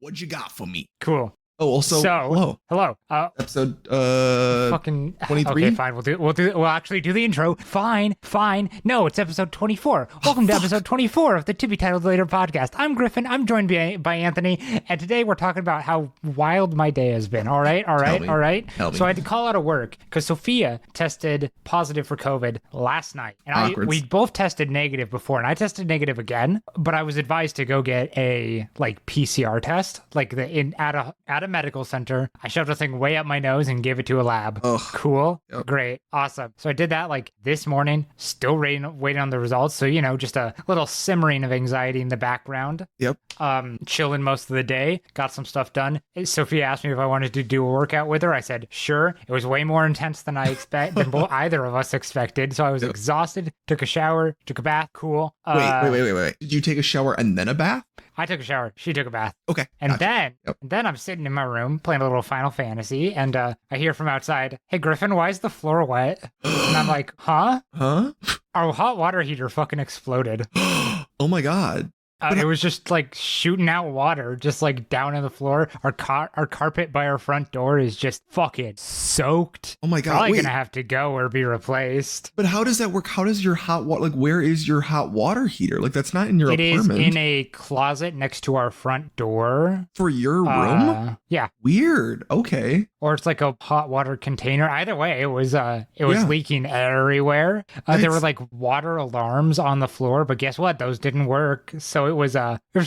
What you got for me? Cool. Oh, also, hello. Episode fucking 23. Okay, fine. We'll actually do the intro. Fine. No, it's episode 24. Welcome to episode 24 of the To Be Titled Later podcast. I'm Griffin. I'm joined by Anthony, and today we're talking about how wild my day has been. All right. Tell me. So I had to call out of work because Sophia tested positive for COVID last night, and we both tested negative before, and I tested negative again. But I was advised to go get a PCR test, at a medical center. I shoved a thing way up my nose and gave it to a lab. Ugh. Cool. Yep. Great. Awesome. So I did that this morning, still waiting on the results. So, just a little simmering of anxiety in the background. Yep. Chilling most of the day. Got some stuff done. Sophia asked me if I wanted to do a workout with her. I said, sure. It was way more intense than either of us expected. So I was exhausted, took a shower, took a bath. Cool. Wait. Did you take a shower and then a bath? I took a shower. She took a bath. Okay. And gotcha. then I'm sitting in my room playing a little Final Fantasy, and I hear from outside, "Hey Griffin, why is the floor wet?" And I'm like, "Huh? Our hot water heater fucking exploded." Oh my god. It was just shooting out water, just down on the floor. Our carpet by our front door is just fucking soaked. Oh my god. Probably gonna have to go or be replaced. But how does that work? How does your hot water, where is your hot water heater? That's not in your apartment. It is in a closet next to our front door. For your room? Yeah. Weird. Okay. Or it's like a hot water container. Either way, it was leaking everywhere. There were water alarms on the floor, but guess what? Those didn't work. So it was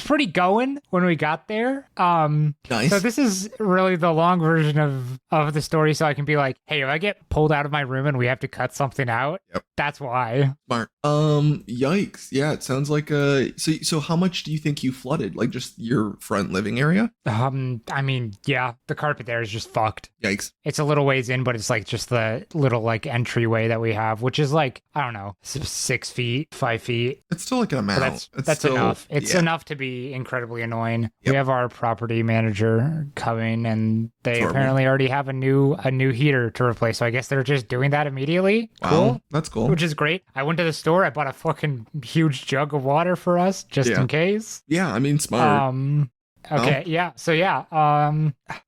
pretty going when we got there. Nice. So this is really the long version of the story. So I can be like, hey, if I get pulled out of my room and we have to cut something out, that's why. Smart. Yikes. Yeah, it sounds like so how much do you think you flooded? Just your front living area? I mean, yeah, the carpet there is just fucked. Yikes. It's a little ways in, but it's just the little entryway that we have, which is I don't know, 6 feet, 5 feet. It's still an amount. That's still enough. It's enough to be incredibly annoying. Yep. We have our property manager coming, and they apparently already have a new heater to replace. So I guess they're just doing that immediately. Wow, cool. That's cool. Which is great. I went to the store. I bought a fucking huge jug of water for us just in case. Yeah, I mean, smart. Okay, yeah. So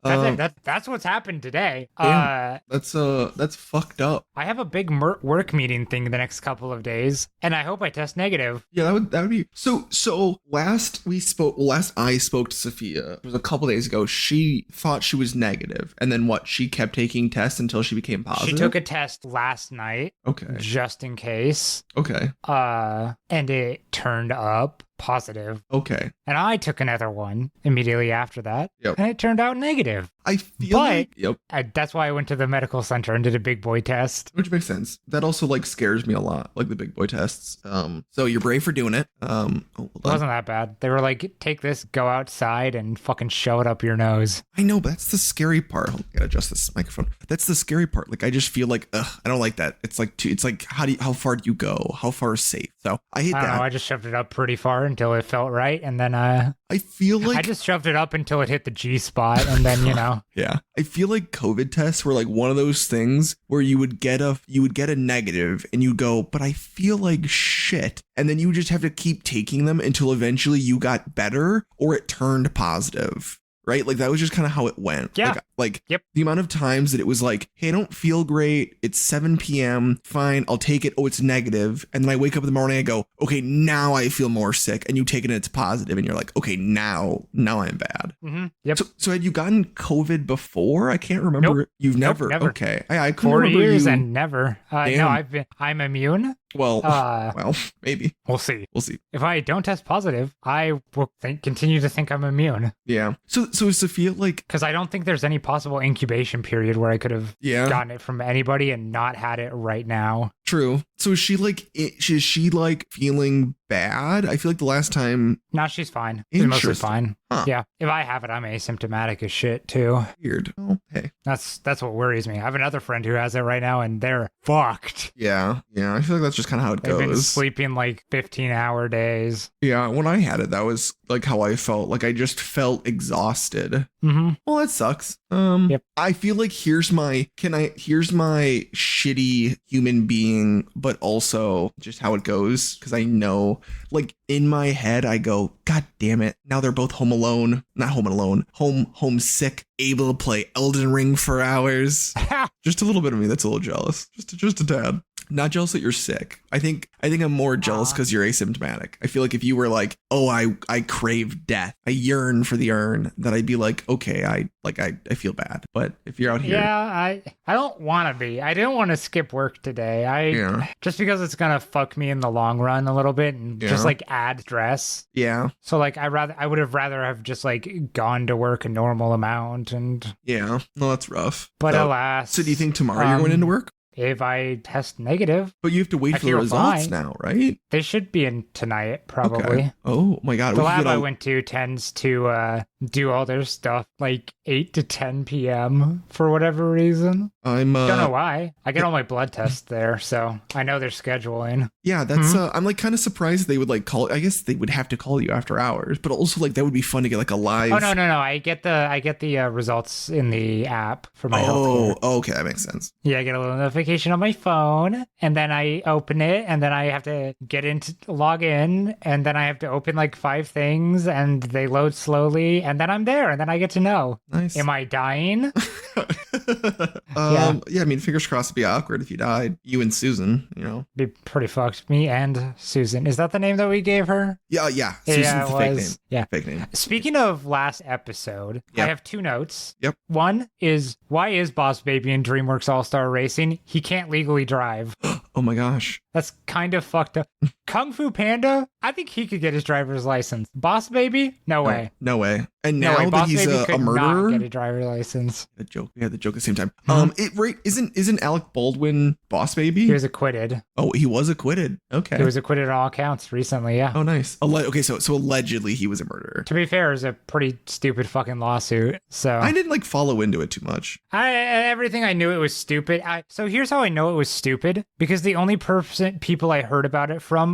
that's what's happened today. That's fucked up. I have a big work meeting thing the next couple of days, and I hope I test negative. Yeah, that would be so. Last I spoke to Sophia, it was a couple days ago. She thought she was negative, and then she kept taking tests until she became positive. She took a test last night. Okay. Just in case. Okay. And it turned up positive. Okay. And I took another one immediately after that. Yep. And it turned out negative. I feel that's why I went to the medical center and did a big boy test. Which makes sense. That also scares me a lot, the big boy tests. So you're brave for doing it. It wasn't that bad. They were take this, go outside and fucking shove it up your nose. I know, but that's the scary part. I gotta adjust this microphone. That's the scary part. I just feel I don't like that. It's how far do you go? How far is safe? So I hate that. I don't know, I just shoved it up pretty far until it felt right, and then I feel I just shoved it up until it hit the G spot, and then Yeah, I feel COVID tests were one of those things where you would get a negative and you go, but I feel like shit, and then you just have to keep taking them until eventually you got better or it turned positive. Right? That was just kind of how it went. Yeah. Yep. The amount of times that it was hey, I don't feel great. It's 7 p.m. Fine, I'll take it. Oh, it's negative. And then I wake up in the morning, I go, okay, now I feel more sick. And you take it and it's positive. And you're okay, now I'm bad. Mm-hmm. Yep. So had you gotten COVID before? I can't remember. Nope. You've never? Nope, never. Okay. I couldn't 4 remember years you. and never. No, I'm immune. Well, maybe. We'll see. If I don't test positive, I will continue to think I'm immune. Yeah. So is Sophia because I don't think there's any possible incubation period where I could have gotten it from anybody and not had it right now. True. So is she feeling bad? I feel the last time. No, she's fine. She's mostly fine. Huh. Yeah. If I have it, I'm asymptomatic as shit too. Weird. Oh, hey. That's what worries me. I have another friend who has it right now and they're fucked. Yeah. Yeah. I feel that's just kind of how it goes. They've been sleeping 15-hour days. Yeah. When I had it, that was how I felt. I just felt exhausted. Mm-hmm. Well, that sucks. Yep. I feel here's my shitty human being annoying, but also just how it goes. Because I know, like, in my head, I go, God damn it. Now they're both homesick, able to play Elden Ring for hours. Just a little bit of me that's a little jealous. Just a tad. Not jealous that you're sick. I think I'm more jealous because you're asymptomatic. I feel like if you were like, oh, I crave death, I yearn for the urn, that I'd be like, okay, I feel bad. But if you're out here, I don't want to be. I didn't want to skip work today. Just because it's gonna fuck me in the long run a little bit and just like add stress. Yeah. So like I would have rather have just like gone to work a normal amount and. Yeah. No, that's rough. But alas. So do you think tomorrow you're going into work? If I test negative. But you have to wait for the results now, right? They should be in tonight, probably. Okay. Oh my God. The lab I went to tends to do all their stuff like 8 to 10 p.m. for whatever reason. Don't know why. I get all my blood tests there, so I know their scheduling. Yeah, that's I'm like kind of surprised they would like call. I guess they would have to call you after hours, but also like that would be fun to get like a live. Oh no! I get the results in the app for my healthcare. Oh, okay, that makes sense. Yeah, I get a little notification on my phone, and then I open it, and then I have to log in, and then I have to open like 5 things, and they load slowly, and then I'm there, and then I get to know. Nice. Am I dying? Yeah, I mean, fingers crossed it'd be awkward if you died. You and Susan, you know. Be pretty fucked. Me and Susan. Is that the name that we gave her? Yeah. Susan's the fake name. Yeah. Fake name. Speaking of last episode, I have 2 notes. Yep. One is, why is Boss Baby in DreamWorks All-Star Racing? He can't legally drive. Oh my gosh. That's kind of fucked up. Kung Fu Panda, I think he could get his driver's license. Boss Baby, no way. No way. And now that he's a murderer, not get a driver's license. The joke. We had the joke at the same time. Isn't Alec Baldwin Boss Baby? He was acquitted. Oh, he was acquitted. Okay. He was acquitted on all counts recently. Yeah. Oh, nice. Okay, so allegedly he was a murderer. To be fair, it was a pretty stupid fucking lawsuit. So I didn't like follow into it too much. Everything I knew it was stupid. So here's how I know it was stupid, because the only people I heard about it from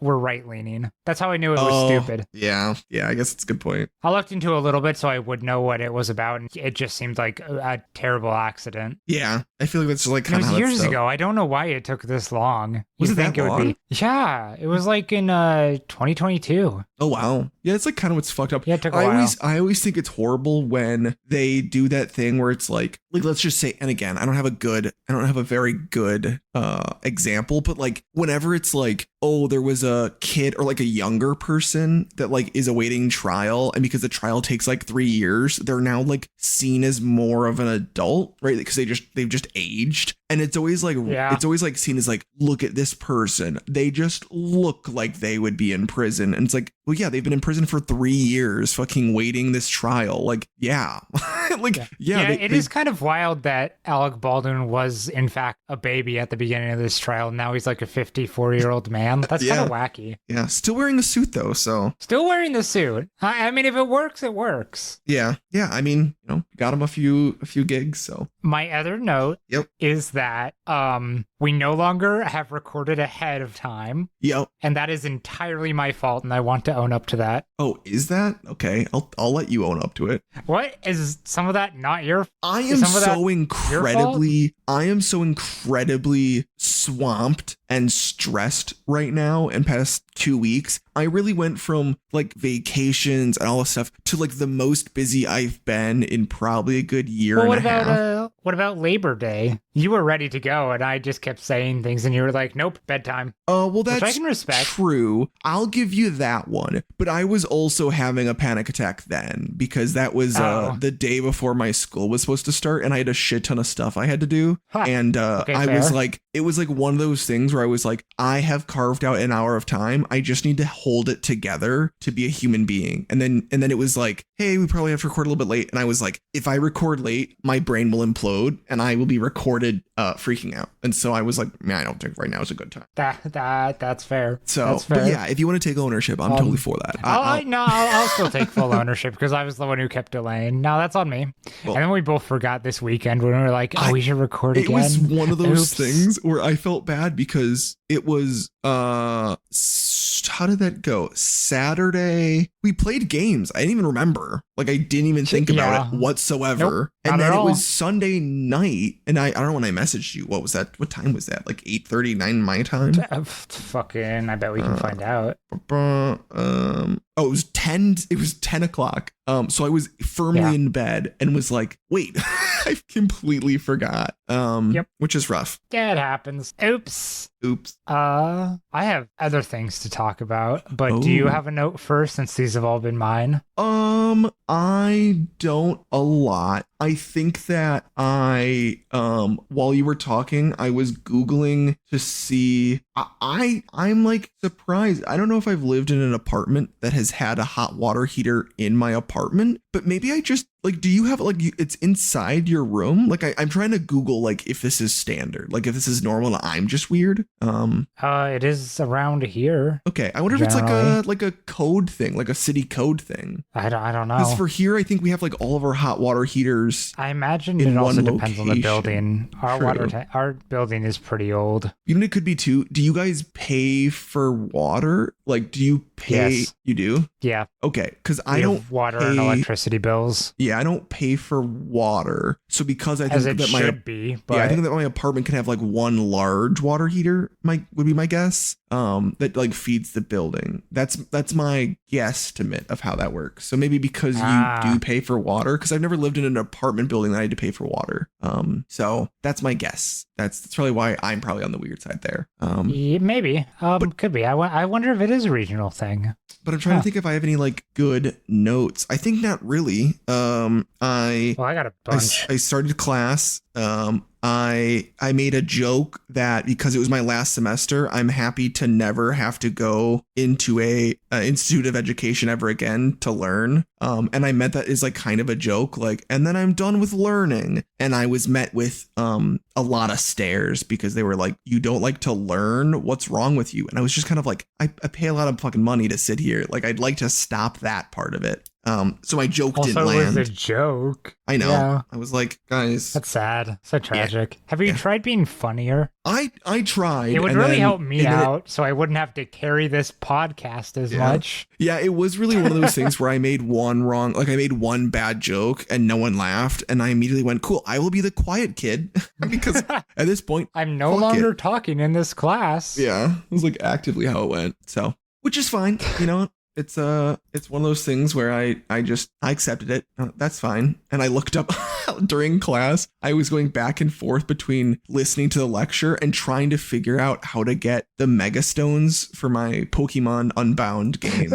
were right leaning. That's how I knew it was stupid. Yeah, I guess it's a good point. I looked into a little bit so I would know what it was about, and it just seemed like a terrible accident. Yeah, I feel like that's like kind of years ago. I don't know why it took this long. Was it that long? Yeah, it was like in 2022. Oh wow. Yeah, it's like kind of what's fucked up. Yeah, it took a while. I always think it's horrible when they do that thing where it's like let's just say, and again, I don't have a very good example, but like whenever it's like, oh, there was a kid or like a younger person that like is awaiting trial, and because the trial takes like 3 years, they're now like seen as more of an adult, right? Because they've just aged. And it's always like seen as like, look at this person. They just look like they would be in prison. And it's like, well, yeah, they've been in prison for 3 years, fucking waiting this trial. Like, yeah. It is kind of wild that Alec Baldwin was in fact a baby at the beginning of this trial. Now he's like a 54-year-old man. That's kind of wacky. Yeah. Still wearing the suit though. So still wearing the suit. I mean, if it works, it works. Yeah. Yeah. I mean, you know, got him a few gigs. So my other note is that we no longer have recorded ahead of time. Yep. And that is entirely my fault, and I want to own up to that. Oh, is that? Okay. I'll let you own up to it. What? Is some of that not your fault? I am so incredibly swamped and stressed right now in past 2 weeks. I really went from like vacations and all this stuff to like the most busy I've been in probably a good year and a half. What about Labor Day? You were ready to go, and I just kept saying things, and you were like, nope, bedtime. Oh, well, that's I can respect. True. I'll give you that one. But I was also having a panic attack then, because that was the day before my school was supposed to start, and I had a shit ton of stuff I had to do. And was like, it was like one of those things where I was like, I have carved out an hour of time. I just need to hold it together to be a human being. And then it was like, hey, we probably have to record a little bit late. And I was like, if I record late, my brain will implode and I will be recorded freaking out. And so I was like, man, I don't think right now is a good time. That's fair. So, that's fair. But yeah, if you want to take ownership, I'm totally for that. I'll still take full ownership because I was the one who kept delaying. No, that's on me. Well, and then we both forgot this weekend when we were like, we should record again. It was one of those things where I felt bad because it was How did that go? Saturday, we played games. I didn't even remember. Like, I didn't even think about it whatsoever. Nope, and then it was Sunday night, and I don't know when I messaged you. What was that? What time was that? Like 8:39 my time? Fucking, I bet we can find out. Oh, it was 10 o'clock. So I was firmly in bed and was like, wait, I completely forgot. Which is rough. Yeah, it happens. Oops. I have other things to talk about, but do you have a note first, since these have all been mine? I don't a lot. I think that while you were talking, I was Googling to see. I'm like surprised. I don't know if I've lived in an apartment that has had a hot water heater in my apartment, but maybe I just like, do you have like, it's inside your room? Like I'm trying to Google like if this is standard, like if this is normal and I'm just weird. It is around here. Okay. I wonder if it's like a code thing, like a city code thing. I don't know. Because for here, I think we have like all of our hot water heaters. I imagine it also depends on the building. Our building is pretty old. Even it could be too. Do you guys pay for water? Like, do you pay? Yes. You do? Yeah. Okay. Because I don't have water and electricity bills. Yeah, I don't pay for water. So because I think that I think that my apartment can have like one large water heater. Would be my guess. That like feeds the building. That's my guesstimate of how that works. So maybe because you do pay for water, because I've never lived in an apartment building that I had to pay for water. So that's my guess. That's probably why I'm probably on the weird side there. Yeah, maybe. Could be. I wonder if it is a regional thing. But I'm trying to think if I have any like good notes. I think not really. I got a bunch. I started class. I made a joke that because it was my last semester, I'm happy to never have to go into a institute of education ever again to learn. And I meant that is like kind of a joke, like, and then I'm done with learning. And I was met with a lot of stares because they were like, you don't like to learn? What's wrong with you? And I was just kind of like, I pay a lot of fucking money to sit here. Like, I'd like to stop that part of it. So my joke didn't land. Also, it was a joke. I know. Yeah. I was like, guys. That's sad. So tragic. Yeah. Have you tried being funnier? I tried. It would really help me out so I wouldn't have to carry this podcast as much. Yeah, it was really one of those things where I made I made one bad joke and no one laughed. And I immediately went, cool, I will be the quiet kid. Because at this point, I'm no longer talking in this class. Yeah, it was like actively how it went. So, which is fine. You know, it's one of those things where I accepted it. That's fine. And I looked up during class. I was going back and forth between listening to the lecture and trying to figure out how to get the Mega Stones for my Pokemon Unbound game.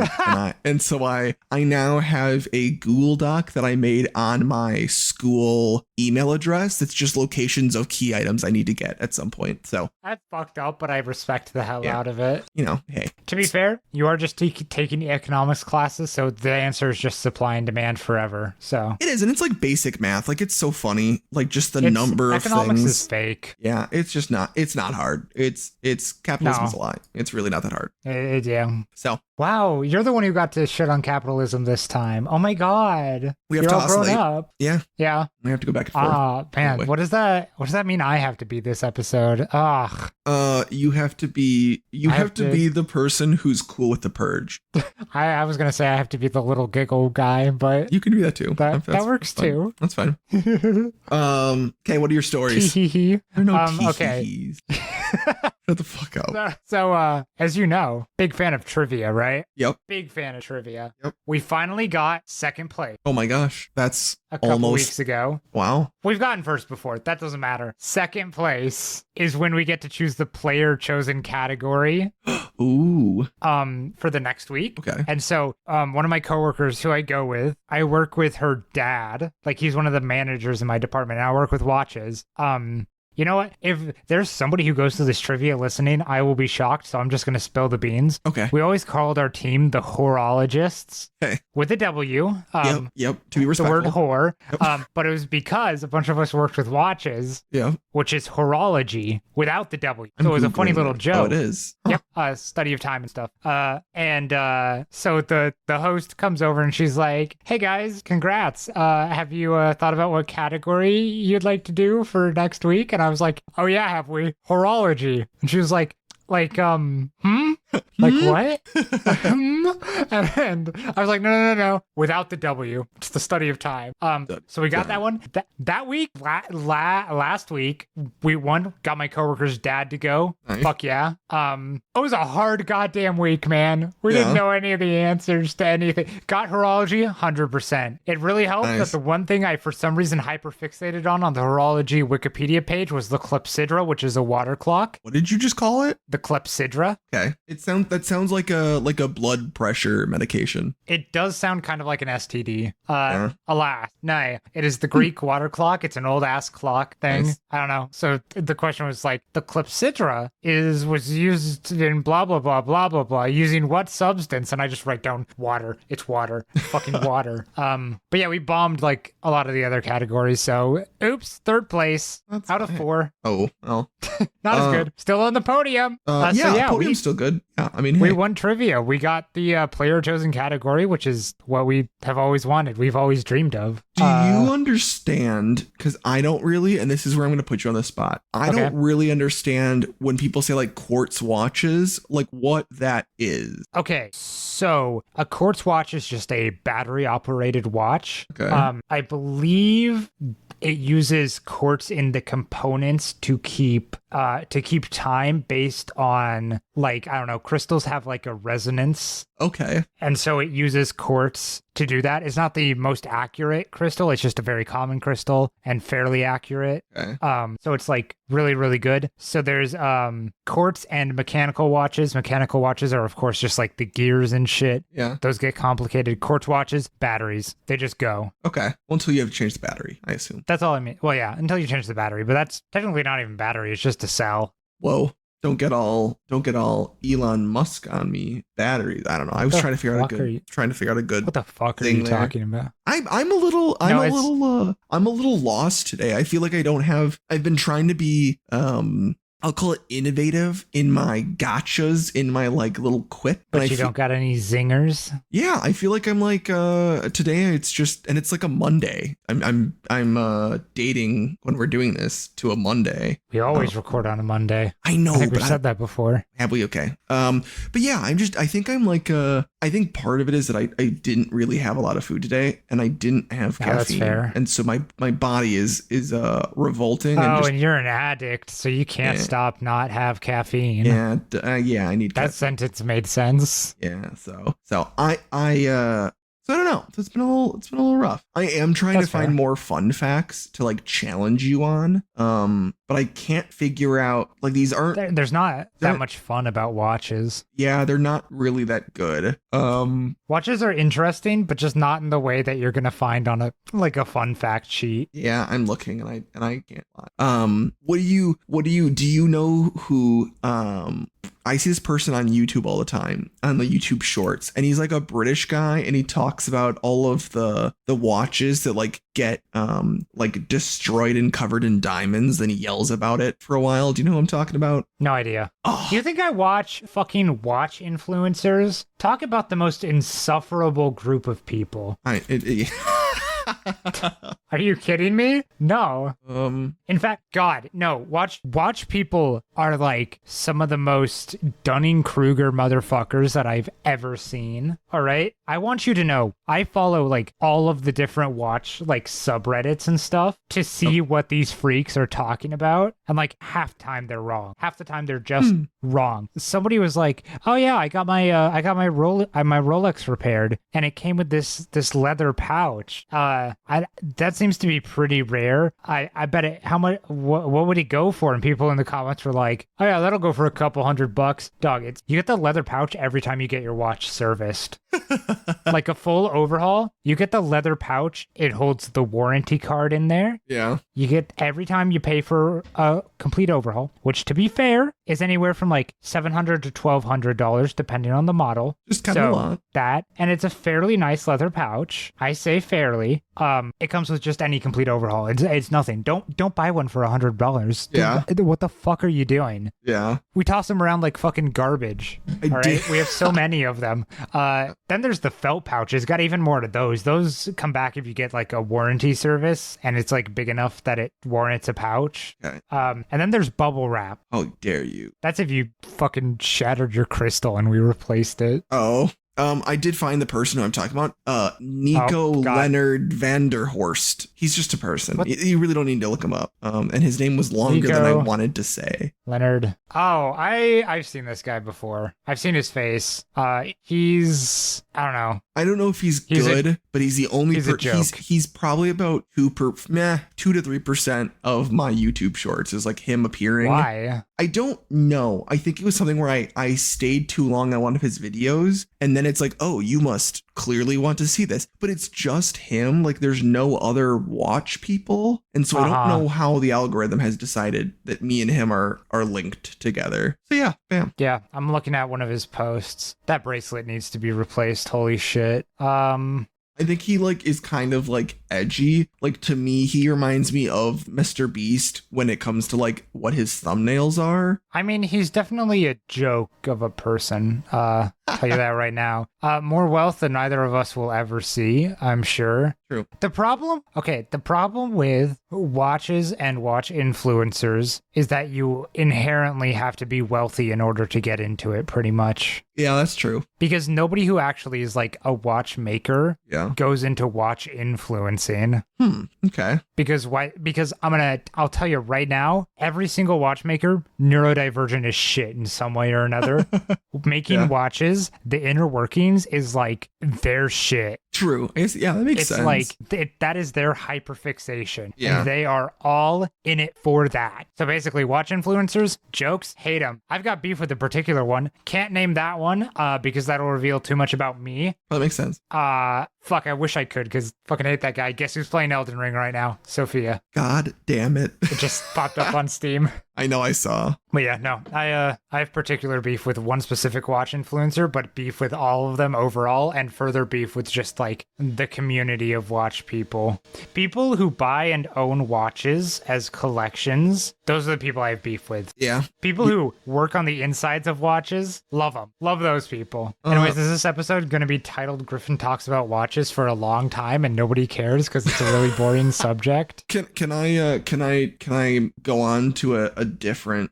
and so I now have a Google Doc that I made on my school email address. It's just locations of key items I need to get at some point. So that's fucked up, but I respect the hell out of it. You know, hey. To be fair, you are just taking economics classes, so the answer is just supply and demand forever. So it is, and it's like basic math. Like, it's so funny. Like, just the number of things. Economics is fake. Yeah, it's not hard. It's capitalism's a lie. It's really not that hard. Yeah. So wow, you're the one who got to shit on capitalism this time. Oh my god. We have to oscillate. Up. Yeah. We have to go back and forth. Man, anyway. What does that mean? I have to be this episode. Ugh. You have to be the person who's cool with the purge. I was gonna say I have to be the little giggle guy, but you can do that too. That works too. That's fine. Okay, what are your stories? I don't know. Okay. Shut the fuck up. So, as you know, big fan of trivia, right? Yep. Big fan of trivia. Yep. We finally got second place. Oh my gosh. That's a couple weeks ago. Wow. We've gotten first before. That doesn't matter. Second place is when we get to choose the player chosen category. Ooh. For the next week. Okay. And so, one of my coworkers who I go with, I work with her dad. Like, he's one of the managers in my department, and I work with watches. You know what? If there's somebody who goes to this trivia listening, I will be shocked, so I'm just going to spill the beans. Okay. We always called our team the Horologists. Okay. With a W. Yep. To be respectful. The word whore. Yep. But it was because a bunch of us worked with watches. Yeah. Which is horology without the W. So it was a funny little joke. Oh, it is. Huh. Yep. Study of time and stuff. So the host comes over and she's like, "Hey guys, congrats. Have you thought about what category you'd like to do for next week?" And I was like, "Oh yeah, have we? Horology." And she was like, like, like what? And I was like, no. Without the W. It's the study of time. So we got that one. That week, last week, we got my coworker's dad to go. Nice. Fuck yeah. It was a hard goddamn week, man. We didn't know any of the answers to anything. Got horology, 100%. It really helped that the one thing I, for some reason, hyperfixated on the horology Wikipedia page was the Clepsydra, which is a water clock. What did you just call it? The Clepsydra. Okay. That sounds like a blood pressure medication. It does sound kind of like an STD. Alas, no. It is the Greek water clock. It's an old ass clock thing. Nice. I don't know. So the question was like, the Clepsydra was used in blah blah blah blah blah blah using what substance? And I just write down water. It's water. Fucking water. But yeah, we bombed like a lot of the other categories. So oops, third place. That's out of 4. Oh well. Not as good. Still on the podium. Podium's still good. Yeah, I mean, we won trivia. We got the player chosen category, which is what we have always wanted. We've always dreamed of. Do you understand? Because I don't really, and this is where I'm going to put you on the spot. I don't really understand when people say like quartz watches, like what that is. Okay, so a quartz watch is just a battery operated watch. Okay. I believe it uses quartz in the components to keep time based on, like, I don't know, crystals have like a resonance. Okay. And so it uses quartz to do that. It's not the most accurate crystal. It's just a very common crystal and fairly accurate. Okay. So it's like really, really good. So there's quartz and mechanical watches. Mechanical watches are, of course, just like the gears and shit. Yeah. Those get complicated. Quartz watches, batteries. They just go. Okay. Well, until you have to change the battery, I assume. That's all I mean. Well, yeah, until you change the battery, but that's technically not even battery. It's just a cell. Whoa. Don't get all Elon Musk on me. Batteries. I don't know. I was trying to figure out a good. What the fuck are you talking about? I'm a little lost today. I feel like I've been trying to be I'll call it innovative in my gotchas, in my like little quip. But you don't got any zingers? Yeah, I feel like I'm like today it's like a Monday. I'm dating when we're doing this to a Monday. We always record on a Monday. I know. I think we've said that before. Have we? Okay. But yeah, I think part of it is that I didn't really have a lot of food today and I didn't have caffeine. That's fair. And so my body is revolting. And you're an addict, so you can't stop not have caffeine. Yeah, I need that sentence made sense. Yeah, so I don't know. It's been a little rough. I am trying to find more fun facts to like challenge you on. But I can't figure out, like, these aren't. There's not that much fun about watches. Yeah, they're not really that good. Watches are interesting, but just not in the way that you're gonna find on a fun fact sheet. Yeah, I'm looking and I can't lie. Do you know who I see this person on YouTube all the time, on the YouTube shorts, and he's like a British guy, and he talks about all of the watches that like get like destroyed and covered in diamonds, then he yells about it for a while. Do you know who I'm talking about? No idea. Oh. Do you think I watch fucking watch influencers? Talk about the most insufferable group of people. Are you kidding me? No. In fact, God, no. Watch people are like some of the most Dunning-Kruger motherfuckers that I've ever seen. All right? I want you to know, I follow like all of the different watch like subreddits and stuff to see what these freaks are talking about. And like half the time they're wrong. Half the time they're just wrong. Somebody was like, "Oh yeah, I got my Rolex repaired, and it came with this leather pouch." That seems to be pretty rare. I bet it. How much? What would it go for? And people in the comments were like, "Oh yeah, that'll go for a couple $100." Dog, you get the leather pouch every time you get your watch serviced. Like a full overhaul, you get the leather pouch. It holds the warranty card in there. Yeah. You get every time you pay for a complete overhaul, which to be fair is anywhere from like $700 to $1,200 depending on the model. Just kind of a lot. That, and it's a fairly nice leather pouch. I say fairly. It comes with just any complete overhaul. It's nothing. Don't buy one for $100. Yeah. What the fuck are you doing? Yeah. We toss them around like fucking garbage. All right. We have so many of them. Then there's the felt pouches. Got even more to those. Those come back if you get like a warranty service and it's like big enough that it warrants a pouch. Okay. And then there's bubble wrap. How dare you? you. That's if you fucking shattered your crystal and we replaced it. Oh. I did find the person who I'm talking about. Nico Leonard Vanderhorst. He's just a person. You really don't need to look him up. And his name was longer than I wanted to say. Leonard. Oh, I've seen this guy before. I've seen his face. He's, I don't know. I don't know if he's good, but he's the only he's probably about 2 to 3% of my YouTube shorts is like him appearing. Why? I don't know. I think it was something where I stayed too long on one of his videos, and then it's like, oh, you must clearly want to see this, but it's just him. Like there's no other watch people, and so I don't know how the algorithm has decided that me and him are linked together. So yeah, bam. Yeah, I'm looking at one of his posts. That bracelet needs to be replaced. Holy shit. I think he like is kind of like edgy. Like to me, he reminds me of Mr. Beast when it comes to like what his thumbnails are. I mean, he's definitely a joke of a person. Tell you that right now. More wealth than either of us will ever see, I'm sure. True. The problem with watches and watch influencers is that you inherently have to be wealthy in order to get into it, pretty much. Yeah, that's true. Because nobody who actually is like a watchmaker goes into watch influencing. Okay. Because why? Because I'll tell you right now, every single watchmaker neurodivergent as shit in some way or another. Making watches, the inner workings is like their shit. True. I guess, that makes sense. It's like that is their hyperfixation. Yeah. And they are all in it for that. So basically, watch influencers, jokes, hate them. I've got beef with a particular one. Can't name that one because that'll reveal too much about me. That makes sense. Fuck, I wish I could because fucking hate that guy. Guess who's playing Elden Ring right now? Sophia. God damn it. It just popped up on Steam. I know, I saw. But yeah, no, I have particular beef with one specific watch influencer, but beef with all of them overall, and further beef with just like the community of watch people. People who buy and own watches as collections, those are the people I have beef with. Yeah. People who work on the insides of watches, love them. Love those people. Anyways, is this episode going to be titled Griffin Talks About Watches for a long time and nobody cares because it's a really boring subject? Can I go on to a different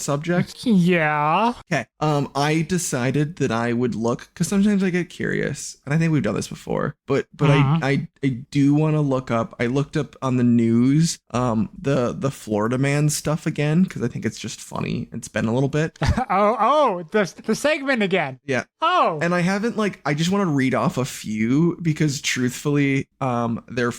subject? Yeah. Okay. I decided that I would look, because sometimes I get curious, and I think we've done this before, but I do want to look up. I looked up on the news the Florida man stuff again because I think it's just funny. It's been a little bit. The segment again. Yeah. Oh. And I haven't I just want to read off a few because truthfully,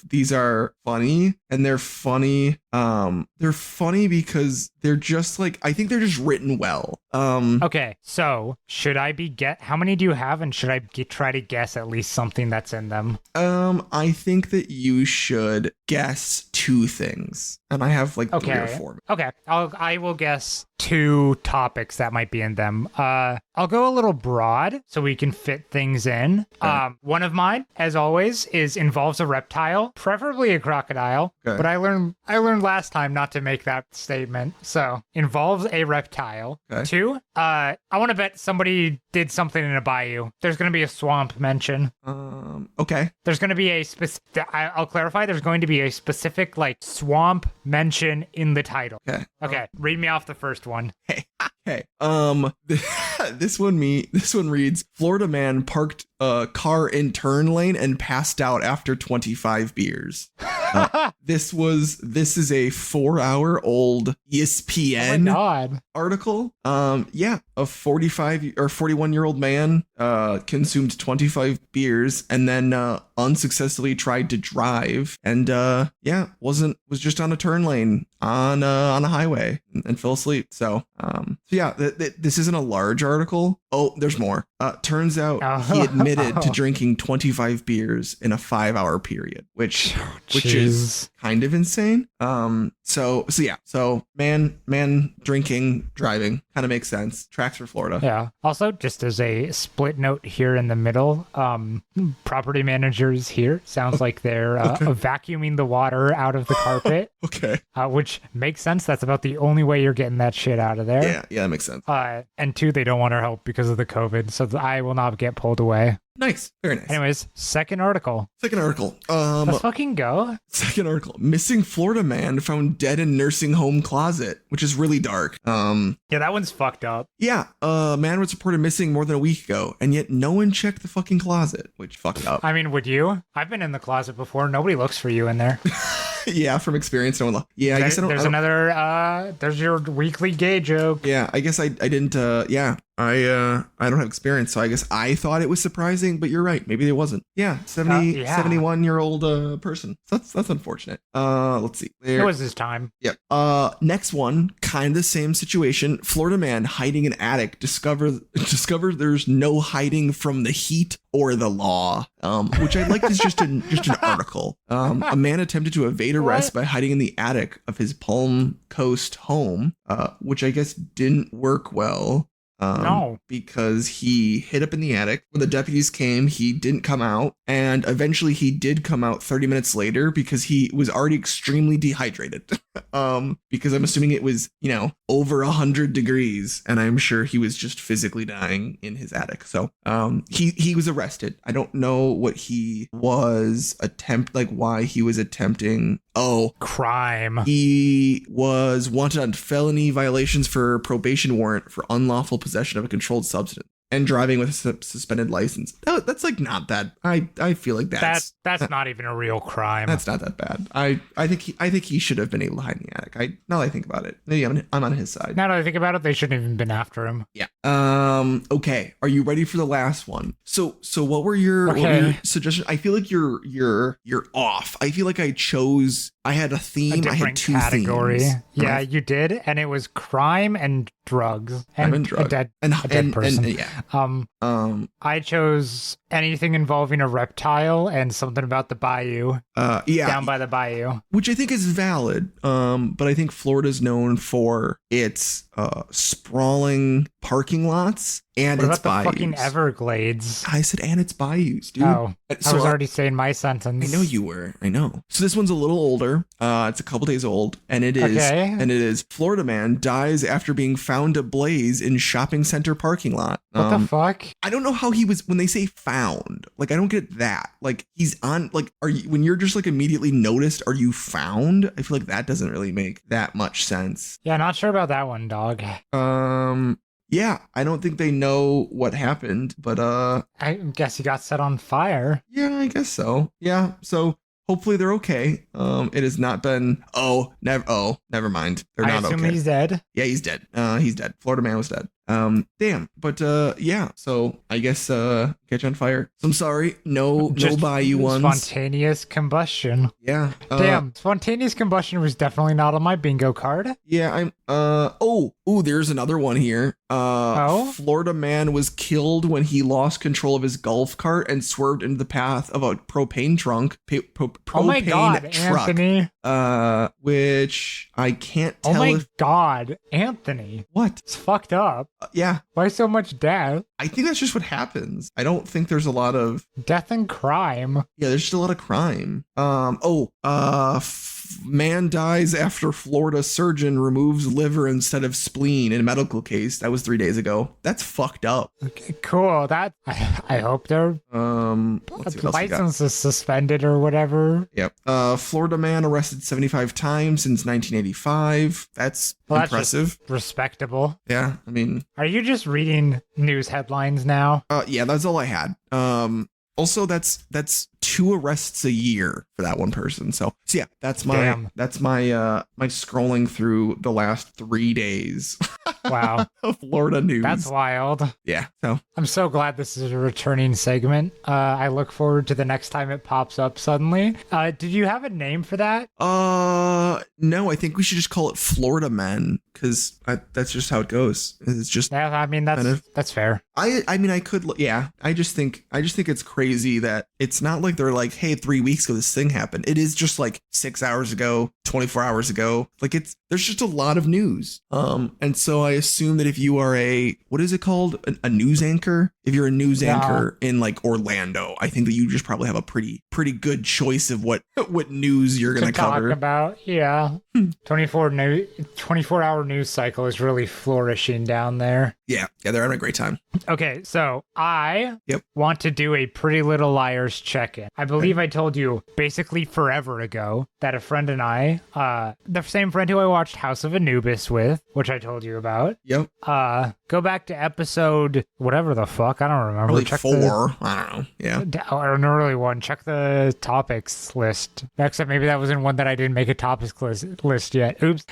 these are funny, and they're funny. They're funny because they're just I think they're just written well. Okay, so should I how many do you have, and should I try to guess at least something that's in them? I think that you should guess 2 things, and I have 3 or 4. Okay, I will guess 2 topics that might be in them. I'll go a little broad so we can fit things in. Okay. One of mine, as always, involves a reptile, preferably a crocodile. Okay. But I learned last time not to make that statement. So involves a reptile. Okay. 2, I want to bet somebody did something in a bayou. There's going to be a swamp mention. Okay. There's going to be I'll clarify. There's going to be a specific swamp mention in the title. Okay. Okay. Read me off the first one. Okay. This one reads: Florida man parked a car in turn lane and passed out after 25 beers. This is a 4-hour-old ESPN article. A 45 or 41-year-old man consumed 25 beers and then unsuccessfully tried to drive and was just on a turn lane on a highway and fell asleep. So this isn't a large article. Oh, there's more. Turns out he admitted to drinking 25 beers in a 5-hour period, which is kind of insane. So man drinking, driving kind of makes sense. Tracks for Florida. Yeah. Also, just as a split note here in the middle, property managers here sounds like they're vacuuming the water out of the carpet. Okay. Which makes sense. That's about the only way you're getting that shit out of there. Yeah, that makes sense. And 2, they don't want our help because because of the COVID, so I will not get pulled away. Nice. Very nice. Anyways, second article. Let's fucking go. Second article. Missing Florida man found dead in nursing home closet, which is really dark. Yeah, that one's fucked up. Yeah, a man was reported missing more than a week ago, and yet no one checked the fucking closet, which fucked up. I mean, would you? I've been in the closet before. Nobody looks for you in there. Yeah, from experience, no one looked. Yeah, I guess I don't. There's your weekly gay joke. Yeah, I guess I didn't. Yeah. I don't have experience, so I guess I thought it was surprising, but you're right. Maybe it wasn't. Yeah, 71-year-old person. That's unfortunate. Let's see. It was his time. Yep. Next one, kind of the same situation. Florida man hiding in attic discovered there's no hiding from the heat or the law. Which I like is just an article. A man attempted to evade arrest by hiding in the attic of his Palm Coast home, which I guess didn't work well. No, because he hid up in the attic. When the deputies came, he didn't come out, and eventually he did come out 30 minutes later because he was already extremely dehydrated. Because I'm assuming it was, over 100 degrees, and I'm sure he was just physically dying in his attic. So, he was arrested. I don't know what he was why he was attempting. Oh, crime. He was wanted on felony violations for probation warrant for unlawful possession of a controlled substance and driving with a suspended license. That's like not that. I feel like that's not even a real crime. That's not that bad. I think he should have been able to hide in the attic. Now that I think about it, maybe I'm on his side. Now that I think about it, they shouldn't have even been after him. Yeah. Okay. Are you ready for the last one? So what were your suggestions? I feel like you're off. I feel like I had a theme. I had two category. Themes. Yeah, you did, and it was crime and drugs and a dead person. I chose anything involving a reptile and something about the bayou. Down by the bayou, which I think is valid. But I think Florida's known for its sprawling parking lots and what its about bayous. The fucking Everglades? I said and its bayous, dude. Oh, I was already saying my sentence. I know you were. I know. So this one's a little older. It's a couple days old, and it is Florida man dies after being found ablaze in shopping center parking lot. What the fuck? I don't know how he was when they say found. Like, I don't get that. Like, he's on. Like, when you're just like immediately noticed? Are you found? I feel like that doesn't really make that much sense. Yeah, not sure about that one, dog. Yeah, I don't think they know what happened, but I guess he got set on fire. Yeah, I guess so. Yeah, so hopefully they're okay. It has not been. Never mind. They're not okay. I assume he's dead. Yeah, he's dead. He's dead. Florida man was dead. Damn. But yeah. So I guess catch on fire. So I'm sorry. No bayou ones. Spontaneous combustion. Yeah. Damn. Spontaneous combustion was definitely not on my bingo card. Yeah. I'm. There's another one here. Florida man was killed when he lost control of his golf cart and swerved into the path of a propane truck. Oh my God, truck, Anthony. Which I can't tell. Oh my God, Anthony. What? It's fucked up. Yeah. Why so much death? I think that's just what happens. I don't think there's a lot of death and crime. Yeah, there's just a lot of crime. Man dies after Florida surgeon removes liver instead of spleen in medical case. That was 3 days ago. That's fucked up. Okay, cool. That I hope their license is suspended or whatever. Yep. Florida man arrested 75 times since 1985. That's impressive. That's respectable. Yeah, I mean, are you just reading news headlines now? Yeah, that's all I had. Also, that's 2 arrests a year for that one person. So yeah, that's my my scrolling through the last 3 days. Wow. Of Florida news. That's wild. Yeah. So I'm so glad this is a returning segment. I look forward to the next time it pops up suddenly. Did you have a name for that? No, I think we should just call it Florida Men because that's just how it goes. It's just I mean that's fair. I mean I could I just think it's crazy that it's not like they're like, hey, 3 weeks ago this thing happened. It is just like 6 hours ago, 24 hours ago. Like there's just a lot of news. And so I assume that if you are what is it called? A news anchor? If you're a news anchor in like Orlando, I think that you just probably have a pretty good choice of what news you're going to cover. Talk about, yeah. 24-hour news cycle is really flourishing down there. Yeah, they're having a great time. Okay, so I want to do a Pretty Little Liars check-in. I believe I told you basically forever ago that a friend and I, the same friend who I watched House of Anubis with, which I told you about. Yep. Go back to episode whatever the fuck, I don't remember. Probably check 4. I don't know. Yeah. Or an early one. Check the topics list. Except maybe that wasn't one that I didn't make a topics list yet. Oops.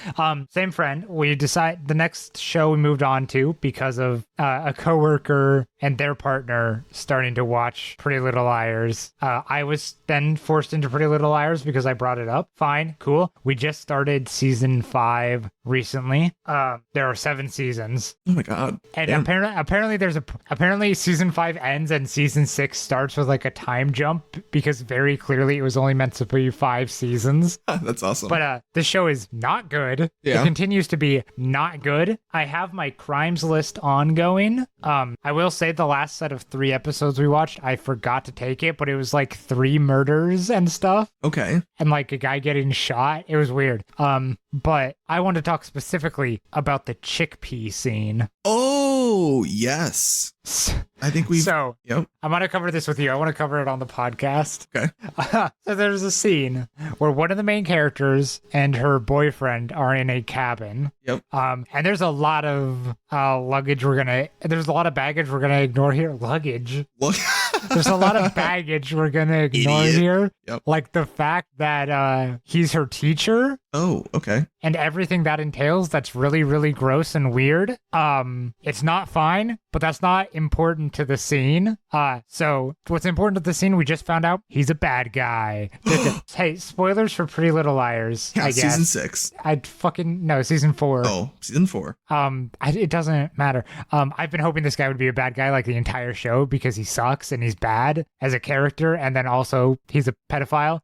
Same friend. We decide the next show we moved on to because of a coworker and their partner starting to watch Pretty Little Liars. I was then forced into Pretty Little Liars because I brought it up. Fine, cool. We just started season 5 recently. There are 7 seasons. Oh my god. And apparently season 5 ends and season 6 starts with like a time jump because very clearly it was only meant to be 5 seasons. That's awesome. But this show is not good. Yeah. It continues to be not good. I have my crimes list ongoing. I will say the last set of 3 episodes we watched, I forgot to take it, but it was like 3 murders and stuff. Okay. And like a guy getting shot. It was weird. But I want to talk specifically about the chickpea scene. Oh, yes. I think So, I'm going to cover this with you. I want to cover it on the podcast. Okay. So there's a scene where one of the main characters and her boyfriend are in a cabin. Yep. And there's a lot of baggage we're going to ignore here. Luggage. There's a lot of baggage we're going to ignore here. Yep. Like the fact that he's her teacher. Oh, okay. And everything that entails that's really, really gross and weird. It's not fine, but that's not important to the scene. So what's important to the scene, we just found out he's a bad guy. Hey, spoilers for Pretty Little Liars, Yeah, I guess. season 6. No, season 4. Oh, season 4. It doesn't matter. I've been hoping this guy would be a bad guy like the entire show because he sucks and he's bad as a character, and then also he's a pedophile,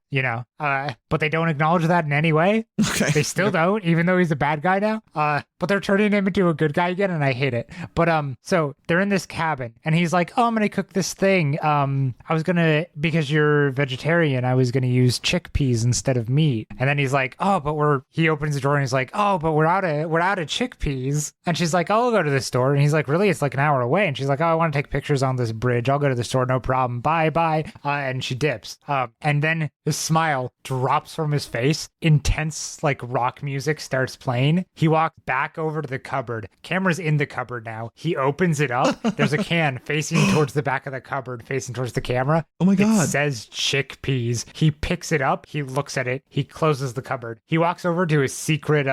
but they don't acknowledge that in any way. Okay. They still don't, even though he's a bad guy now. But they're turning him into a good guy again, and I hate it. But so they're in this cabin, and he's like, "Oh, I'm gonna cook this thing. Because you're vegetarian, I was gonna use chickpeas instead of meat." And then he's like, "Oh, but he opens the door and he's like, "Oh, but we're out of chickpeas." And she's like, "Oh, I'll go to the store." And he's like, "Really? It's like an hour away." And she's like, "Oh, I want to take pictures on this bridge. I'll go to the store, no problem. Bye." And she dips. And then his smile drops from his face. Intense like rock music starts playing. He walks back over to the cupboard. Camera's in the cupboard now. He opens it up. There's a can facing towards the back of the cupboard, facing towards the camera. Oh my god. It says chickpeas. He picks it up. He looks at it. He closes the cupboard. He walks over to his secret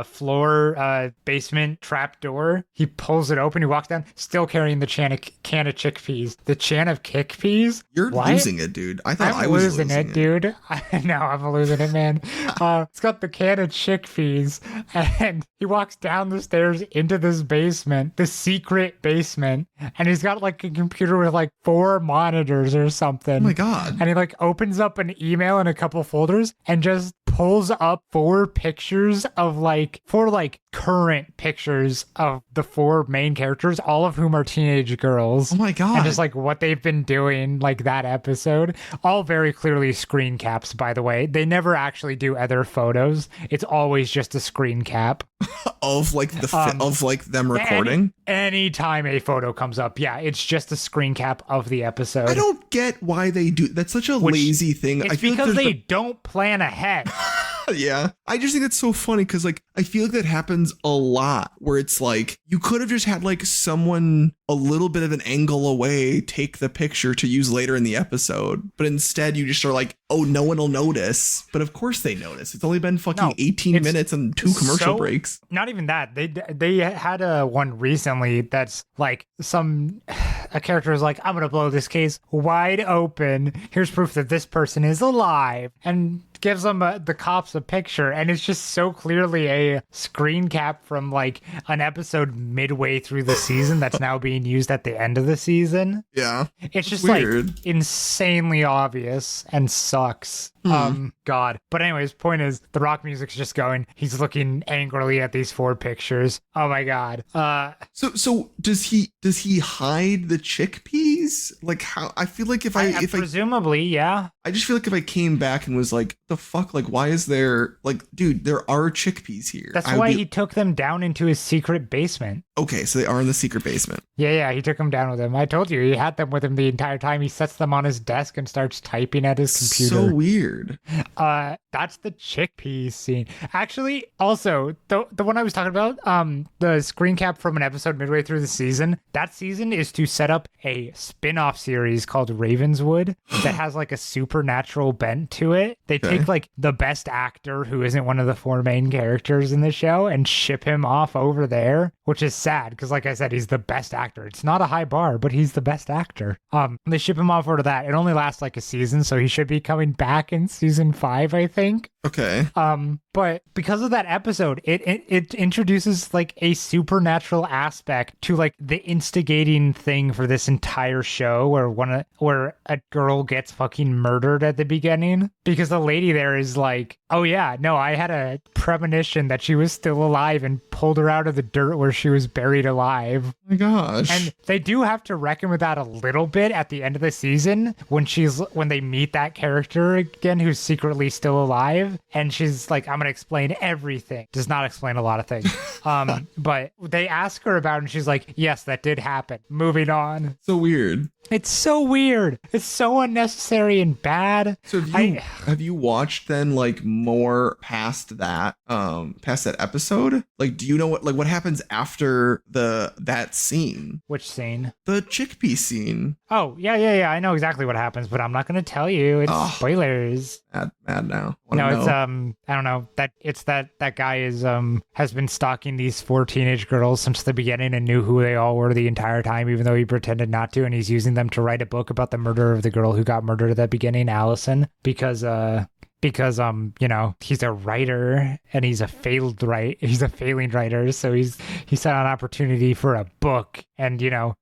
floor basement trap door. He pulls it open. He walks down, still carrying the can of chickpeas. The can of chickpeas? You're losing it, dude. I thought I was losing it, dude. No, I'm losing it, man. It's got the can of chickpeas, and he walks down the stairs into this basement, the secret basement, and he's got like a computer with like 4 monitors or something. Oh my god. And he like opens up an email and a couple folders and just pulls up 4 pictures of like 4 current pictures of the 4 main characters, all of whom are teenage girls. Oh my god. And just like what they've been doing like that episode. All very clearly screen caps, by the way. They never actually do other photos. It's always just a screen cap. Of like of like them recording? Anytime a photo comes up, yeah, it's just a screen cap of the episode. I don't get why they do that's such a lazy thing. It's because they don't plan ahead. Yeah. I just think it's so funny because like I feel like that happens a lot where it's like you could have just had like someone a little bit of an angle away take the picture to use later in the episode, but instead you just are like, oh, no one will notice. But of course they notice. It's only been fucking 18 minutes and 2 commercial breaks. Not even that. They had one recently that's like a character is like, I'm gonna blow this case wide open. Here's proof that this person is alive, and gives them the cops a picture, and it's just so clearly a screen cap from like an episode midway through the season that's now being used at the end of the season. Yeah, it's just weird. Like insanely obvious and sucks. God. But anyways, point is the rock music's just going. He's looking angrily at these 4 pictures. Oh my god. So does he hide the chickpeas? Like how I feel like if presumably, yeah. I just feel like if I came back and was like, the fuck, like, why is there, like, dude, there are chickpeas here. That's why he took them down into his secret basement. Okay, so they are in the secret basement. Yeah, he took them down with him. I told you, he had them with him the entire time. He sets them on his desk and starts typing at his computer. So weird. That's the chickpea scene. Actually, also, the one I was talking about, the screen cap from an episode midway through the season, that season is to set up a spin-off series called Ravenswood that has like a supernatural bent to it. They take like the best actor who isn't one of the 4 main characters in the show and ship him off over there, which is sad because, like I said, he's the best actor. It's not a high bar, but he's the best actor. They ship him off over to that. It only lasts like a season, so he should be coming back in season 5, I think. Okay. But because of that episode, it introduces like a supernatural aspect to like the instigating thing for this entire show, where a girl gets fucking murdered at the beginning because the lady there is like, oh yeah, no, I had a premonition that she was still alive and pulled her out of the dirt where she was buried alive. Oh my gosh. And they do have to reckon with that a little bit at the end of the season when they meet that character again who's secretly still alive, and she's like, I'm gonna explain everything. Does not explain a lot of things. But they ask her about it and she's like, yes, that did happen. Moving on. So weird. It's so weird. It's so unnecessary and bad. So have you watched then like more past that episode? Like, do you know what happens after that scene? Which scene? The chickpea scene. Oh, yeah. I know exactly what happens, but I'm not going to tell you. It's spoilers. Mad now. It's I don't know. That guy has been stalking these 4 teenage girls since the beginning and knew who they all were the entire time, even though he pretended not to, and he's using them to write a book about the murder of the girl who got murdered at the beginning, Allison, because he's a writer and he's a failing writer, so he's had an opportunity for a book, and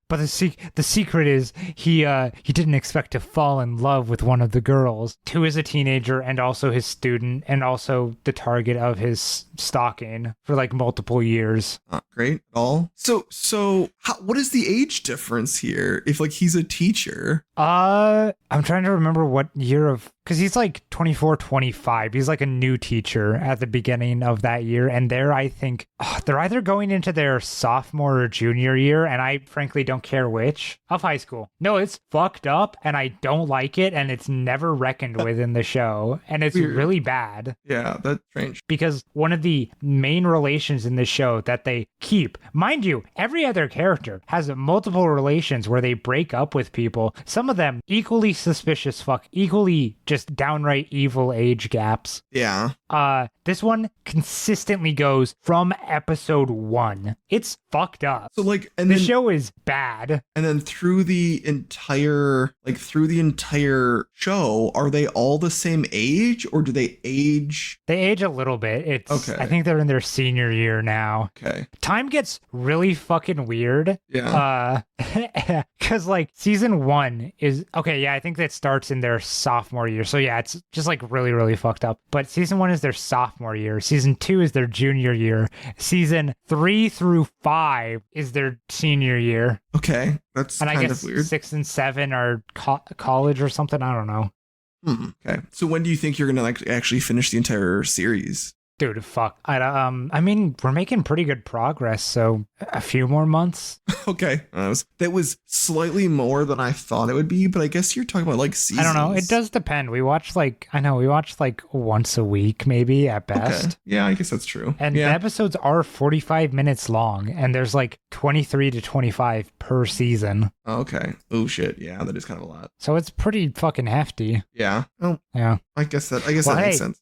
but the secret is he didn't expect to fall in love with one of the girls who is a teenager and also his student and also the target of his stalking for like multiple years. Not great at all. So what is the age difference here if like he's a teacher? I'm trying to remember what year because he's like 24, 25. He's like a new teacher at the beginning of that year. And I think they're either going into their sophomore or junior year. And I frankly don't care which, of high school. No, it's fucked up and I don't like it. And it's never reckoned with in the show. And it's weird. Really bad. Yeah, that's strange. Because one of the main relations in the show that they keep, mind you, every other character has multiple relations where they break up with people. Some of them equally suspicious, equally just downright evil age gaps. Yeah. This one consistently goes from episode 1. It's fucked up. So like, and the show is bad. And then through the entire show, are they all the same age or do they age? They age a little bit. It's okay. I think they're in their senior year now. Okay. Time gets really fucking weird. Yeah. Because like season 1 is okay. Yeah, I think that starts in their sophomore year. So yeah, it's just like really, really fucked up. But season 1 is their sophomore year. Season 2 is their junior year. Season 3 through 5 is their senior year. Okay, that's and kind I guess of weird. 6 and 7 are college or something. I don't know. Okay, so when do you think you're gonna like actually finish the entire series? Dude, fuck. I mean, we're making pretty good progress, so a few more months. Okay. That was slightly more than I thought it would be, but I guess you're talking about like seasons. I don't know. It does depend. We watch like once a week, maybe at best. Okay. Yeah, I guess that's true. And the episodes are 45 minutes long, and there's like 23 to 25 per season. Okay. Oh shit. Yeah, that is kind of a lot. So it's pretty fucking hefty. Yeah. Oh. Yeah. I guess that makes sense.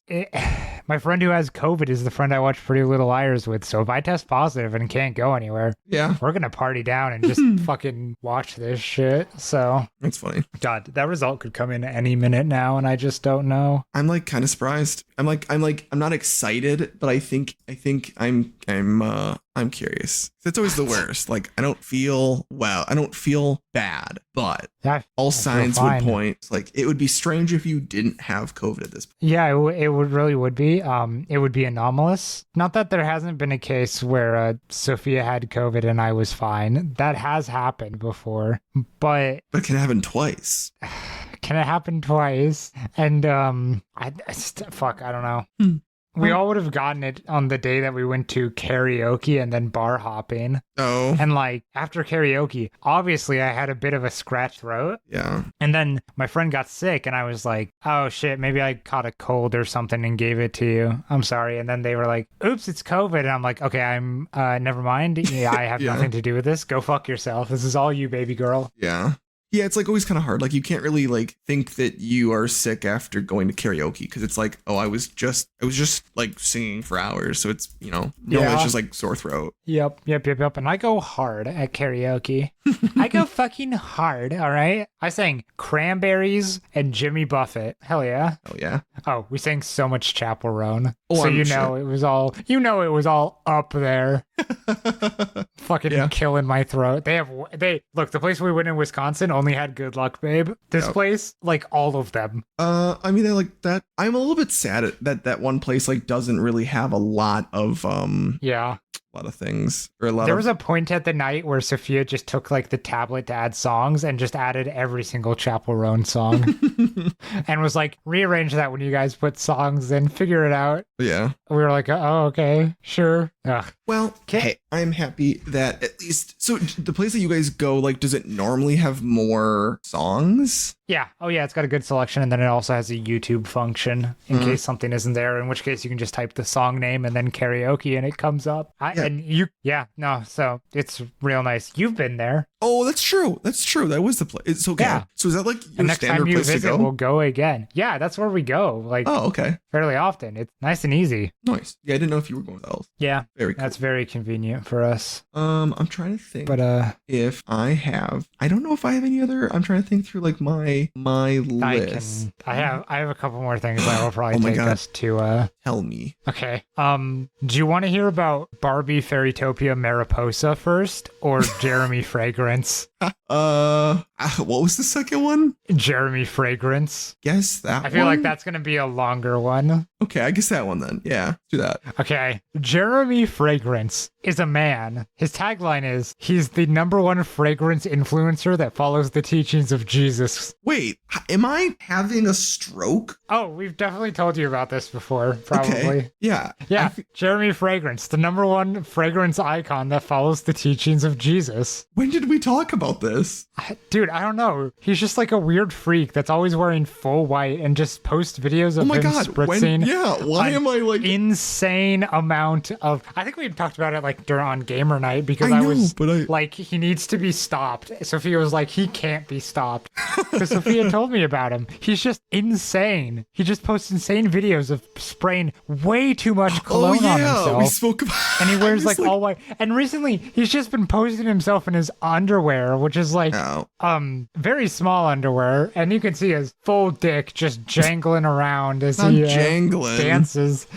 My friend who has COVID is the friend I watch Pretty Little Liars with. So if I test positive and can't go anywhere, we're going to party down and just fucking watch this shit. So that's funny. God, that result could come in any minute now. And I just don't know. I'm like kind of surprised. I'm not excited, but I think I'm curious. That's always the worst. Like I don't feel bad, but all signs would point like it would be strange if you didn't have COVID at this point. Yeah, it would be. It would be anomalous. Not that there hasn't been a case where Sophia had COVID and I was fine. That has happened before, but it can happen twice. can it happen twice? And I don't know. We all would have gotten it on the day that we went to karaoke and then bar hopping. Oh. And like after karaoke, obviously I had a bit of a scratch throat. Yeah. And then my friend got sick and I was like, oh shit, maybe I caught a cold or something and gave it to you. I'm sorry. And then they were like, oops, it's COVID. And I'm like, okay, I'm never mind. Yeah, I have nothing to do with this. Go fuck yourself. This is all you, baby girl. Yeah. Yeah, it's like always kind of hard. Like you can't really like think that you are sick after going to karaoke because it's like, oh, I was just like singing for hours. So it's, normally it's just like sore throat. Yep. And I go hard at karaoke. I go fucking hard, all right? I sang Cranberries and Jimmy Buffett. Hell yeah. Oh yeah. Oh, we sang so much Chapel Roan. Oh, so it was all up there. Fucking killing my throat. Look, the place we went in Wisconsin only had Good Luck Babe. This place, like all of them. I mean, I like that. I'm a little bit sad at that one place like doesn't really have a lot of a lot of things or there was a point at the night where Sophia just took like the tablet to add songs and just added every single Chapel Roan song and was like, rearrange that when you guys put songs in, figure it out. Yeah. We were like, oh, okay, sure. Ugh. Well, hey, I'm happy that at least, so the place that you guys go, like, does it normally have more songs? Yeah. Oh, yeah. It's got a good selection. And then it also has a YouTube function in case something isn't there, in which case you can just type the song name and then karaoke and it comes up. So it's real nice. You've been there. Oh, that's true. That was the place. So, okay. Yeah. So is that like your standard place to go? We'll go again. Yeah, that's where we go. Like, oh, okay. Fairly often. It's nice and easy. Nice. Yeah, I didn't know if you were going with else. Yeah. Very cool. That's very convenient for us. I'm trying to think. But if I don't know if I have any other. I'm trying to think through like my list. I have a couple more things that will probably take us to tell me. Okay. Do you want to hear about Barbie Fairytopia Mariposa first or Jeremy Fragrance? What was the second one? Jeremy Fragrance. Guess that I feel like that's going to be a longer one. Okay, I guess that one then. Yeah, do that. Okay. Jeremy Fragrance is a man. His tagline is, he's the #1 fragrance influencer that follows the teachings of Jesus. Wait, am I having a stroke? Oh, we've definitely told you about this before, probably. Okay. Yeah. Yeah, Jeremy Fragrance, the #1 fragrance icon that follows the teachings of Jesus. When did we talk about this? Dude, I don't know. He's just like a weird freak that's always wearing full white and just posts videos of him spritzing. Why am I like insane amount of? I think we talked about it like on gamer night because I was like, he needs to be stopped. Sophia was like, he can't be stopped because Sophia told me about him. He's just insane. He just posts insane videos of spraying way too much cologne on himself. We spoke about. And he wears like all white. And recently, he's just been posting himself in his underwear, which is like very small underwear, and you can see his full dick just jangling around as he dances.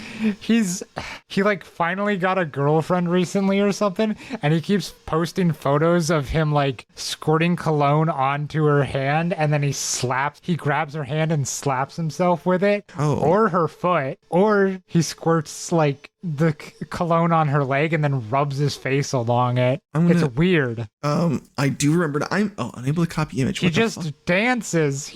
He like finally got a girlfriend recently or something, and he keeps posting photos of him like squirting cologne onto her hand, and then he grabs her hand and slaps himself with it, or her foot, or he squirts like the cologne on her leg and then rubs his face along it. It's weird. I do remember I'm unable to copy image. He just dances.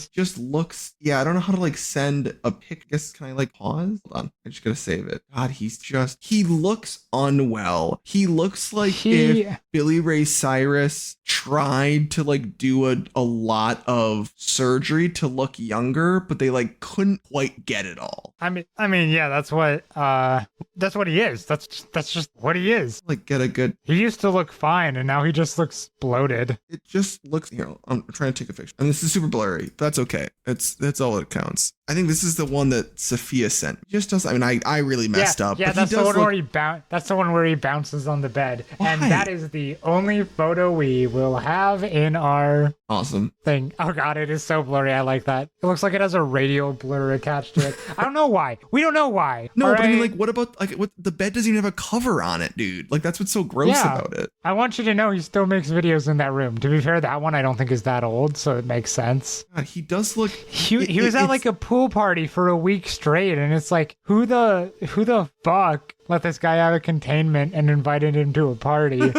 Just looks. Yeah, I don't know how to like send a pic. I guess can I like pause? Hold on. I just gotta save it. God, he looks unwell. He looks like if Billy Ray Cyrus tried to like do a lot of surgery to look younger, but they like couldn't quite get it all. I mean, yeah, that's what he is. That's just what he is. Like get a good. He used to look fine, and now he just looks bloated. It just looks. I'm trying to take a picture, and this is super blurry. But that's okay. That's all that counts. I think this is the one that Sophia sent. He just does. I mean, I really messed up. Yeah, that's the one where that's the one where he bounces on the bed, and that is the only photo we will have in our awesome thing. Oh god, it is so blurry. I like that. It looks like it has a radial blur attached to it. I don't know why. We don't know why. No, but I mean, like, what about like the bed doesn't even have a cover on it, dude? Like, that's what's so gross about it. I want you to know he still makes videos in that room. To be fair, that one I don't think is that old, so it makes sense. God, he does look. He was at like a pool pool party for a week straight, and it's like, who the fuck let this guy out of containment and invited him to a party?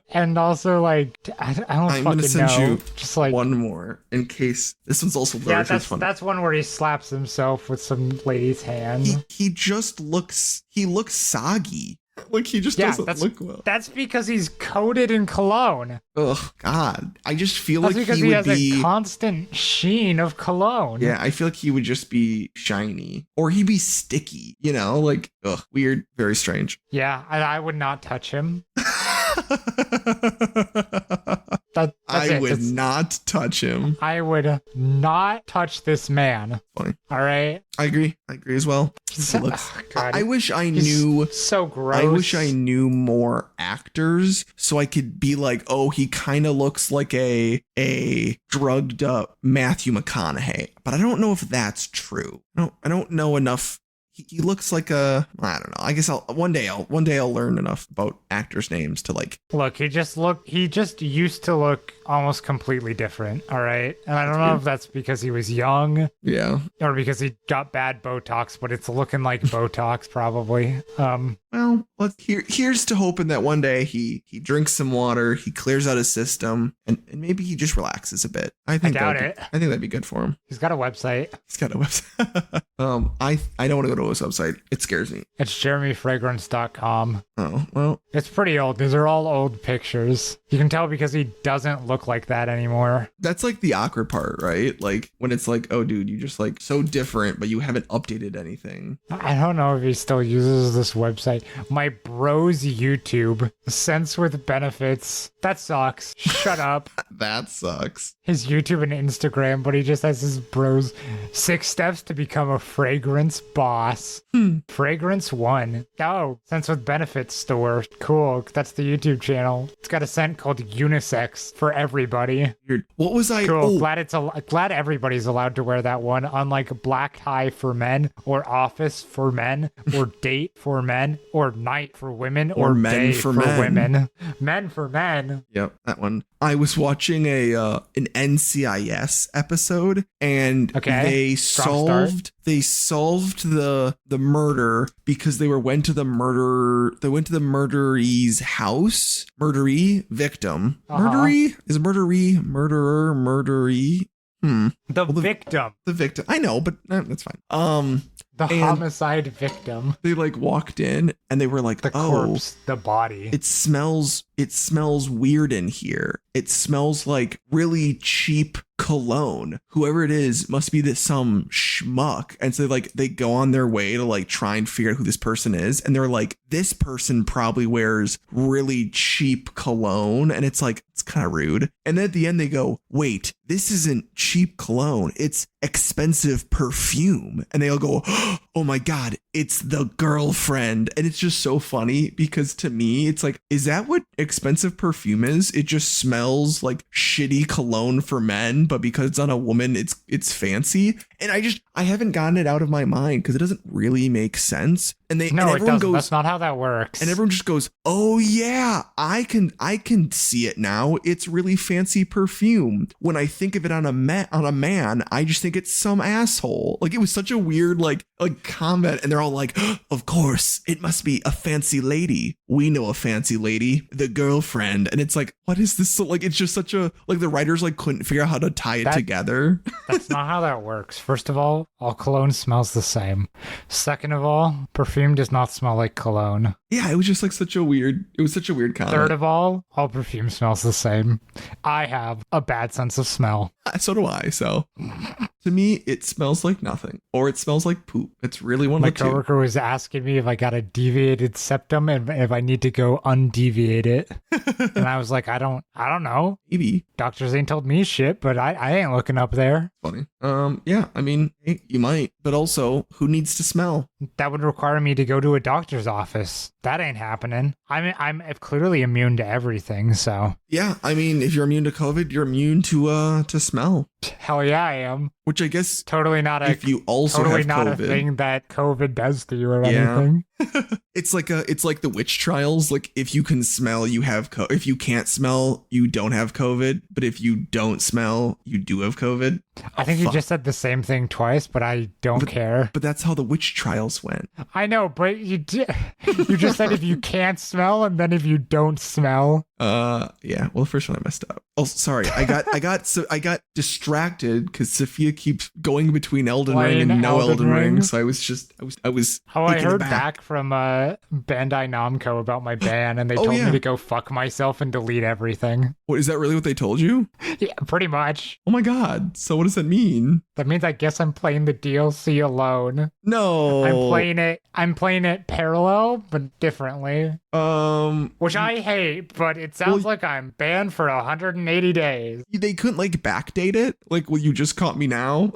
And also, like, I don't I'm fucking gonna send know. you Just like one more in case this one's also very funny. That's one where he slaps himself with some lady's hand. He looks soggy. Like, he just doesn't look well. That's because he's coated in cologne. Oh God, I just feel that's like because he would has a constant sheen of cologne. Yeah, I feel like he would just be shiny, or he'd be sticky. You know, like, weird, very strange. Yeah, I would not touch him. I would not touch him. I would not touch this man. Funny. All right. I agree as well. I wish I knew. So gross. I wish I knew more actors so I could be like, oh, he kind of looks like a drugged up Matthew McConaughey, but I don't know if that's true. I don't know enough. He looks like I don't know. I guess one day I'll learn enough about actors' names to like. Look, he just used to look almost completely different. All right. And I don't know if that's because he was young. Yeah. Or because he got bad Botox, but it's looking like Botox probably. Well, here's to hoping that one day he drinks some water, he clears out his system, and maybe he just relaxes a bit. I doubt it. I think that'd be good for him. He's got a website. I don't want to go to his website. It scares me. It's jeremyfragrance.com. Oh, well. It's pretty old. These are all old pictures. You can tell because he doesn't look like that anymore. That's like the awkward part, right? Like when it's like, oh, dude, you just like so different, but you haven't updated anything. I don't know if he still uses this website. My bro's YouTube, Sense with Benefits. That sucks. Shut up. That sucks. His YouTube and Instagram, but he just has his bro's 6 steps to become a fragrance boss. Fragrance 1. Oh, Sense with Benefits store. Cool. That's the YouTube channel. It's got a scent called Unisex for everybody. Weird. What was I? Cool. Glad everybody's allowed to wear that one. Unlike black tie for men, or office for men, or date for men, or night for women, or men day for women. Men for men. Yep, that one. I was watching an NCIS episode, and they solved the murder because they went to the murderee's house. Murderee is murderee. Victim. The victim. I know, but that's fine. The homicide victim. They like walked in and they were like, the corpse, the body. It smells weird in here. It smells like really cheap cologne. Whoever it is must be some schmuck. And so they go on their way to like try and figure out who this person is. And they're like, this person probably wears really cheap cologne. And it's like, it's kind of rude. And then at the end they go, wait, this isn't cheap cologne. It's expensive perfume. And they all go, oh my God, it's the girlfriend. And it's just so funny because to me, it's like, is that what expensive perfume is? It just smells like shitty cologne for men, but because it's on a woman, it's fancy. And I haven't gotten it out of my mind because it doesn't really make sense. And everyone goes, that's not how that works. And everyone just goes, oh yeah, I can see it now. It's really fancy perfume. When I think of it on a man, I just think it's some asshole. Like it was such a weird like comment, and they're all like, of course, it must be a fancy lady. We know a fancy lady, the girlfriend. And it's like, what is this? So like, it's just such a like the writers like couldn't figure out how to tie it together. That's not how that works. First of all cologne smells the same. Second of all, perfume does not smell like cologne. Yeah, it was just like such a weird comment. Third of all perfume smells the same. I have a bad sense of smell. So do I. So to me, it smells like nothing, or it smells like poop. It's really one of the two. My coworker was asking me if I got a deviated septum and if I need to go undeviate it. And I was like, I don't know. Maybe. Doctors ain't told me shit, but I ain't looking up there. Funny. Yeah, I mean, you might, but also who needs to smell? That would require me to go to a doctor's office. That ain't happening. I'm clearly immune to everything, so. Yeah, I mean, if you're immune to COVID, you're immune to smell. Hell yeah, I am. Which I guess totally not a if you also totally have not COVID, a thing that COVID does to you or anything. It's like the witch trials. Like if you can smell, you have if you can't smell, you don't have COVID. But if you don't smell, you do have COVID. I think you just said the same thing twice, but I don't care. But that's how the witch trials went. I know, but you just said if you can't smell and then if you don't smell. Yeah. Well, the first one I messed up. Oh, sorry. I got distracted because Sophia keeps going between Elden Ring and no Elden Ring. So I was. Oh, I heard back from Bandai Namco about my ban, and they told me to go fuck myself and delete everything. What, is that really what they told you? Yeah, pretty much. Oh my god. So what does that mean? That means I guess I'm playing the DLC alone. No. I'm playing it parallel, but differently. Which I hate, but it sounds like I'm banned for 180 days. They couldn't like backdate it? Like, well, you just caught me now?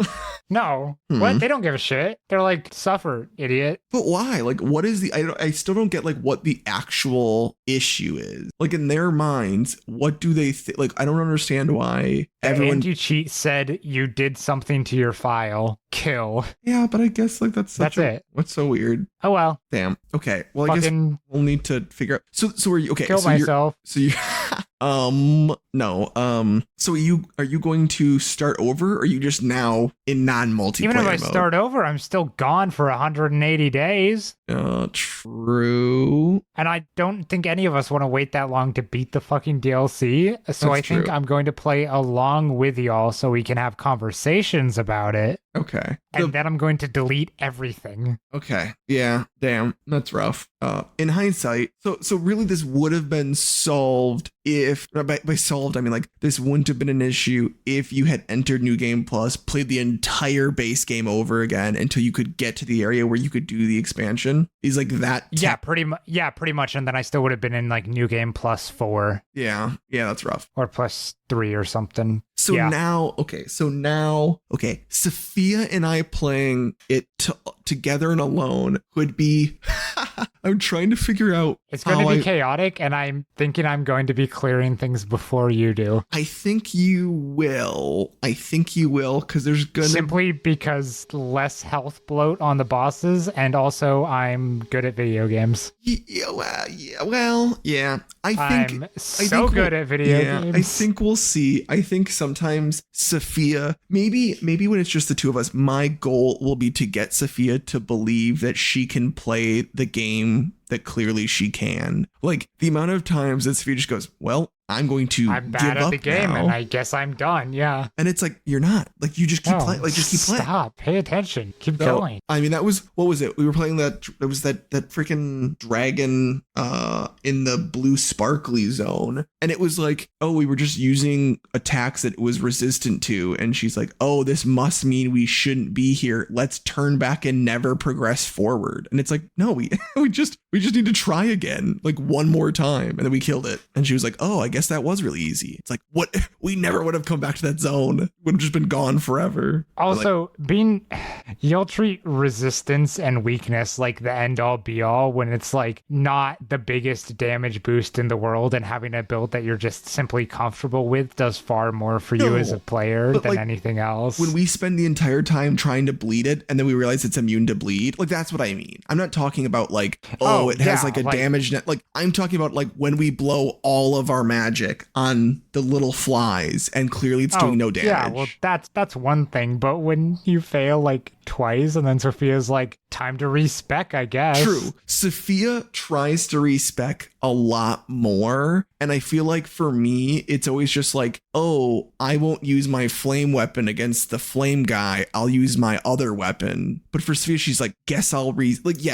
No. What? They don't give a shit. They're like, suffer, idiot. But why? Like, what is I still don't get like what the actual issue is. Like in their minds, what do they think? Like, I don't understand why everyone. Anti-cheat said you did something to your file. Kill. Yeah, but I guess like that's it. What's so weird? Oh well. Damn. Okay. Well, I guess we'll need to figure out. So are you okay? Kill myself. So you. No. So are you going to start over, or are you just now in non-multiplayer Even if I mode? start over, I'm still gone for 180 days. True. And I don't think any of us want to wait that long to beat the fucking DLC. So I think I'm going to play along with y'all so we can have conversations about it. Okay. And then I'm going to delete everything. Okay. Yeah. Damn. That's rough. In hindsight, so really this would have been solved if, by solved, I mean like this wouldn't have been an issue if you had entered New Game Plus, played the entire base game over again until you could get to the area where you could do the expansion. Is like that. Yeah, pretty much. And then I still would have been in like New Game Plus 4. Yeah, that's rough. Or plus 3 or something. So now, Sophia and I playing it together and alone could be, I'm trying to figure out. It's going to be chaotic, and I'm thinking I'm going to be clearing things before you do. I think you will, because there's going to... Simply because less health bloat on the bosses, and also I'm good at video games. I'm good at video games. I think we'll see. I think sometimes Sophia, maybe when it's just the two of us, my goal will be to get Sophia to believe that she can play the game that clearly she can. Like the amount of times that Sophia just goes, well, I'm bad at the game now. And I guess I'm done. Yeah. And it's like, you're not. Like you just keep playing. Like just keep playing. Stop. Pay attention. Keep going. I mean, what was it? We were playing that freaking dragon in the blue sparkly zone. And it was like, oh, we were just using attacks that it was resistant to. And she's like, oh, this must mean we shouldn't be here. Let's turn back and never progress forward. And it's like, no, we just need to try again, like one more time. And then we killed it. And she was like, oh, I guess that was really easy. It's like, what? We never would have come back to that zone. Would have just been gone forever. Also, you'll treat resistance and weakness like the end all be all when it's like not the biggest damage boost in the world, and having a build that you're just simply comfortable with does far more for you as a player than anything else. When we spend the entire time trying to bleed it and then we realize it's immune to bleed, like that's what I mean. I'm not talking about like, it has like a damage net. Like I'm talking about like when we blow all of our magic on the little flies and clearly it's doing no damage. Yeah, well that's one thing, but when you fail like twice and then Sophia's like, time to respec, I guess. True. Sophia tries to respec a lot more. And I feel like for me, it's always just like, oh, I won't use my flame weapon against the flame guy. I'll use my other weapon. But for Sophia, she's like, guess I'll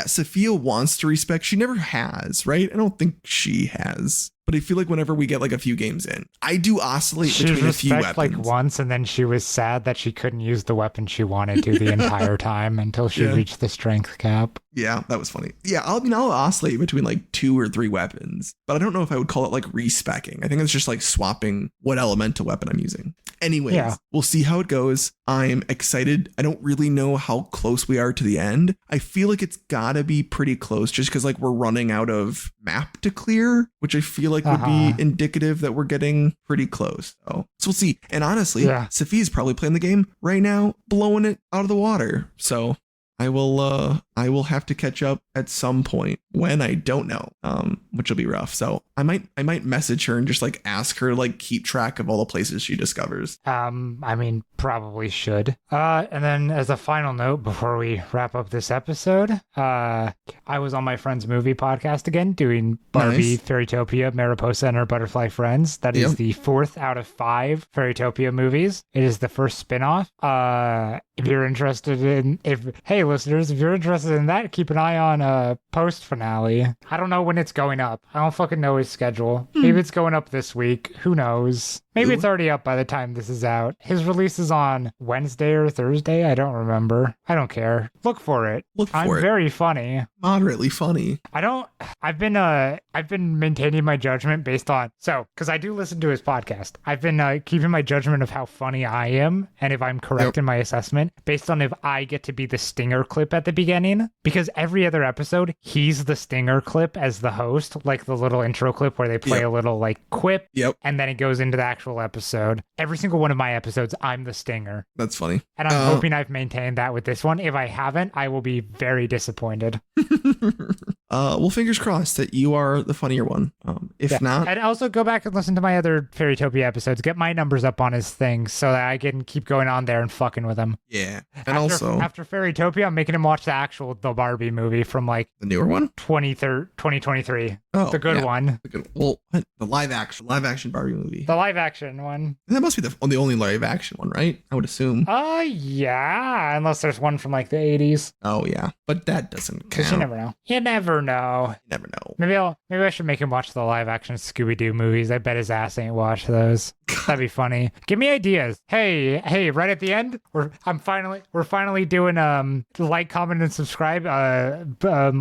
Sophia wants to respec. She never has, right? I don't think she has. But I feel like whenever we get like a few games in, I do oscillate between a few weapons. Like once, and then she was sad that she couldn't use the weapon she wanted to the entire time until she reached the strength cap. Yeah, that was funny. Yeah, I'll oscillate between like 2 or 3 weapons, but I don't know if I would call it like respecking. I think it's just like swapping what elemental weapon I'm using. Anyways, we'll see how it goes. I'm excited. I don't really know how close we are to the end. I feel like it's gotta be pretty close just because like we're running out of map to clear, which I feel like would be indicative that we're getting pretty close. So we'll see. And honestly, Sophia's probably playing the game right now, blowing it out of the water. So I will have to catch up at some point when I don't know, which will be rough. So I might message her and just like ask her to like keep track of all the places she discovers. I mean, probably should. And then as a final note before we wrap up this episode, I was on my friend's movie podcast again doing Barbie, Fairytopia, Mariposa, and Her Butterfly Friends. That is the 4th out of 5 Fairytopia movies. It is the first spin-off. If you're interested hey listeners, if you're interested in that, keep an eye on post finale. I don't know when it's going up. I don't fucking know his schedule. Maybe it's going up this week. Who knows? Maybe it's already up by the time this is out. His release is on Wednesday or Thursday. I don't remember. I don't care. Look for it. I'm very funny. Moderately funny. I've been maintaining my judgment based on, because I do listen to his podcast. I've been keeping my judgment of how funny I am and if I'm correct in my assessment based on if I get to be the stinger clip at the beginning. Because every other episode, he's the stinger clip as the host, like the little intro clip where they play a little like quip and then it goes into the actual episode. Every single one of my episodes, I'm the stinger. That's funny. And I'm hoping I've maintained that with this one. If I haven't, I will be very disappointed. Well, fingers crossed that you are the funnier one. If not, and also go back and listen to my other Fairytopia episodes. Get my numbers up on his thing so that I can keep going on there and fucking with him. Yeah, and after Fairytopia, I'm making him watch the Barbie movie from like the newer one, 2023. Oh, the good one. Well, the live action Barbie movie. The live action one. That must be the only live action one, right? I would assume. Yeah, unless there's one from like the 80s. Oh yeah, but that doesn't count. You never know. You never know. Maybe I should make him watch the live action Scooby-Doo movies. I bet his ass ain't watched those. That'd be funny. Give me ideas. Hey, right at the end, we're finally doing like, comment, and subscribe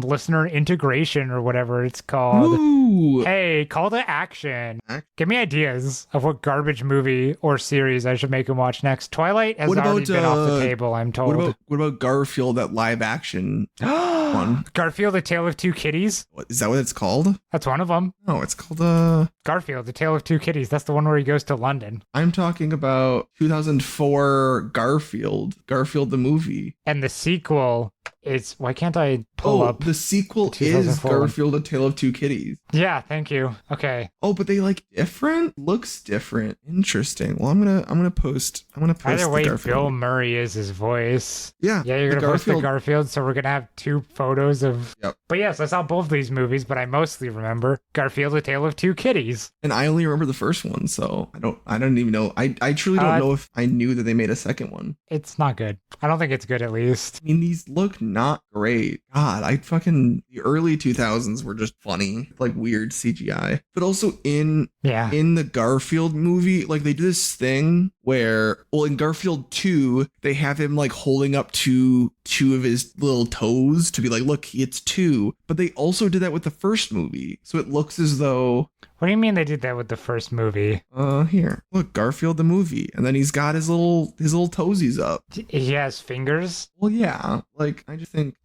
listener integration or whatever it's called. Ooh. Hey, call to action. Give me ideas of what garbage movie or series I should make him watch next. Twilight has already been off the table, I'm told. What about Garfield, that live action one? Garfield, A Tale of Two Kitties? What, is that what it's called? That's one of them. No, it's called Garfield, A Tale of Two Kitties. That's the one where he goes to London. I'm talking about 2004 Garfield the movie. And the sequel is, why can't I pull up? The sequel is Garfield, A Tale of Two Kitties. Yeah, thank you. Okay. Oh, but they like different? Looks different. Interesting. Well, I'm gonna post. Either way, Garfield. Bill Murray is his voice. Yeah, you're gonna post the Garfield, so we're gonna have 2 photos of. Yep. But yes, I saw both these movies, but I mostly remember Garfield, A Tale of Two Kitties. And I only remember the first one, so I don't even know. I truly don't know if I knew that they made a second one. It's not good. I don't think it's good, at least. I mean, these look not great. God, the early 2000s were just funny, like weird CGI. But also in the Garfield movie, like they do this thing where, well, in Garfield 2, they have him like holding up two of his little toes to be like, look, it's 2. But they also did that with the first movie. So it looks as though... What do you mean they did that with the first movie? Here. Look, Garfield the movie. And then he's got his little toesies up. He has fingers? Well, yeah. Like, I just think,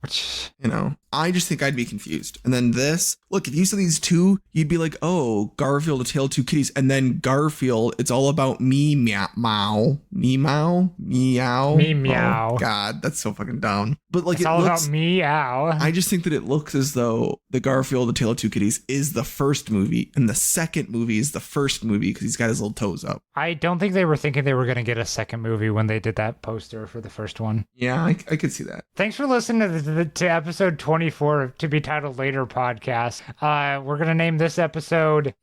I just think I'd be confused. And then this, look, if you saw these two, you'd be like, oh, Garfield, A Tale of Two Kitties. And then Garfield, it's all about me, meow, meow. Me, meow. Oh, God, that's so fucking dumb. But like, it's all about meow. I just think that it looks as though the Garfield, A Tale of Two Kitties is the first movie, and the second movie is the first movie because he's got his little toes up. I don't think they were thinking they were going to get a second movie when they did that poster for the first one. Yeah, I could see that. Thanks for listening to episode 24 of To Be Titled Later podcast. We're going to name this episode...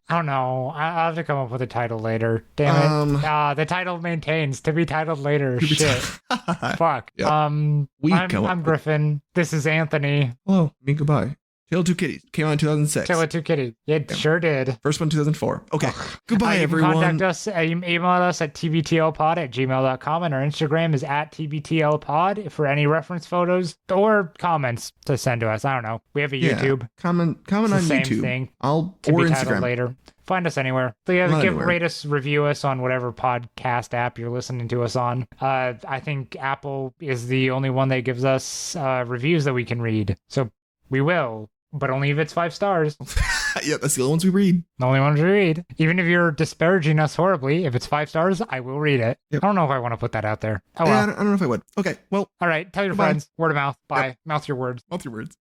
I don't know. I'll have to come up with a title later. Damn it. The title maintains To Be Titled Later. Shit. Fuck. Yep. I'm Griffin. This is Anthony. Hello. Me, goodbye. Tale of Two Kitties came out in 2006. Tale of Two Kitties. It sure did. First one, 2004. Okay. Goodbye, everyone. Contact us, email us at tbtlpod@gmail.com, and our Instagram is @tbtlpod for any reference photos or comments to send to us. I don't know. We have a YouTube. Comment on YouTube. Thing. Or Instagram later. Find us anywhere. Rate us, review us on whatever podcast app you're listening to us on. I think Apple is the only one that gives us reviews that we can read. So we will, but only if it's 5 stars. Yeah, that's the only ones we read. The only ones we read. Even if you're disparaging us horribly, if it's 5 stars, I will read it. Yep. I don't know if I want to put that out there. Oh, well. I don't know if I would. Okay, well. All right, tell your friends. Word of mouth. Bye. Yep. Mouth your words. Mouth your words.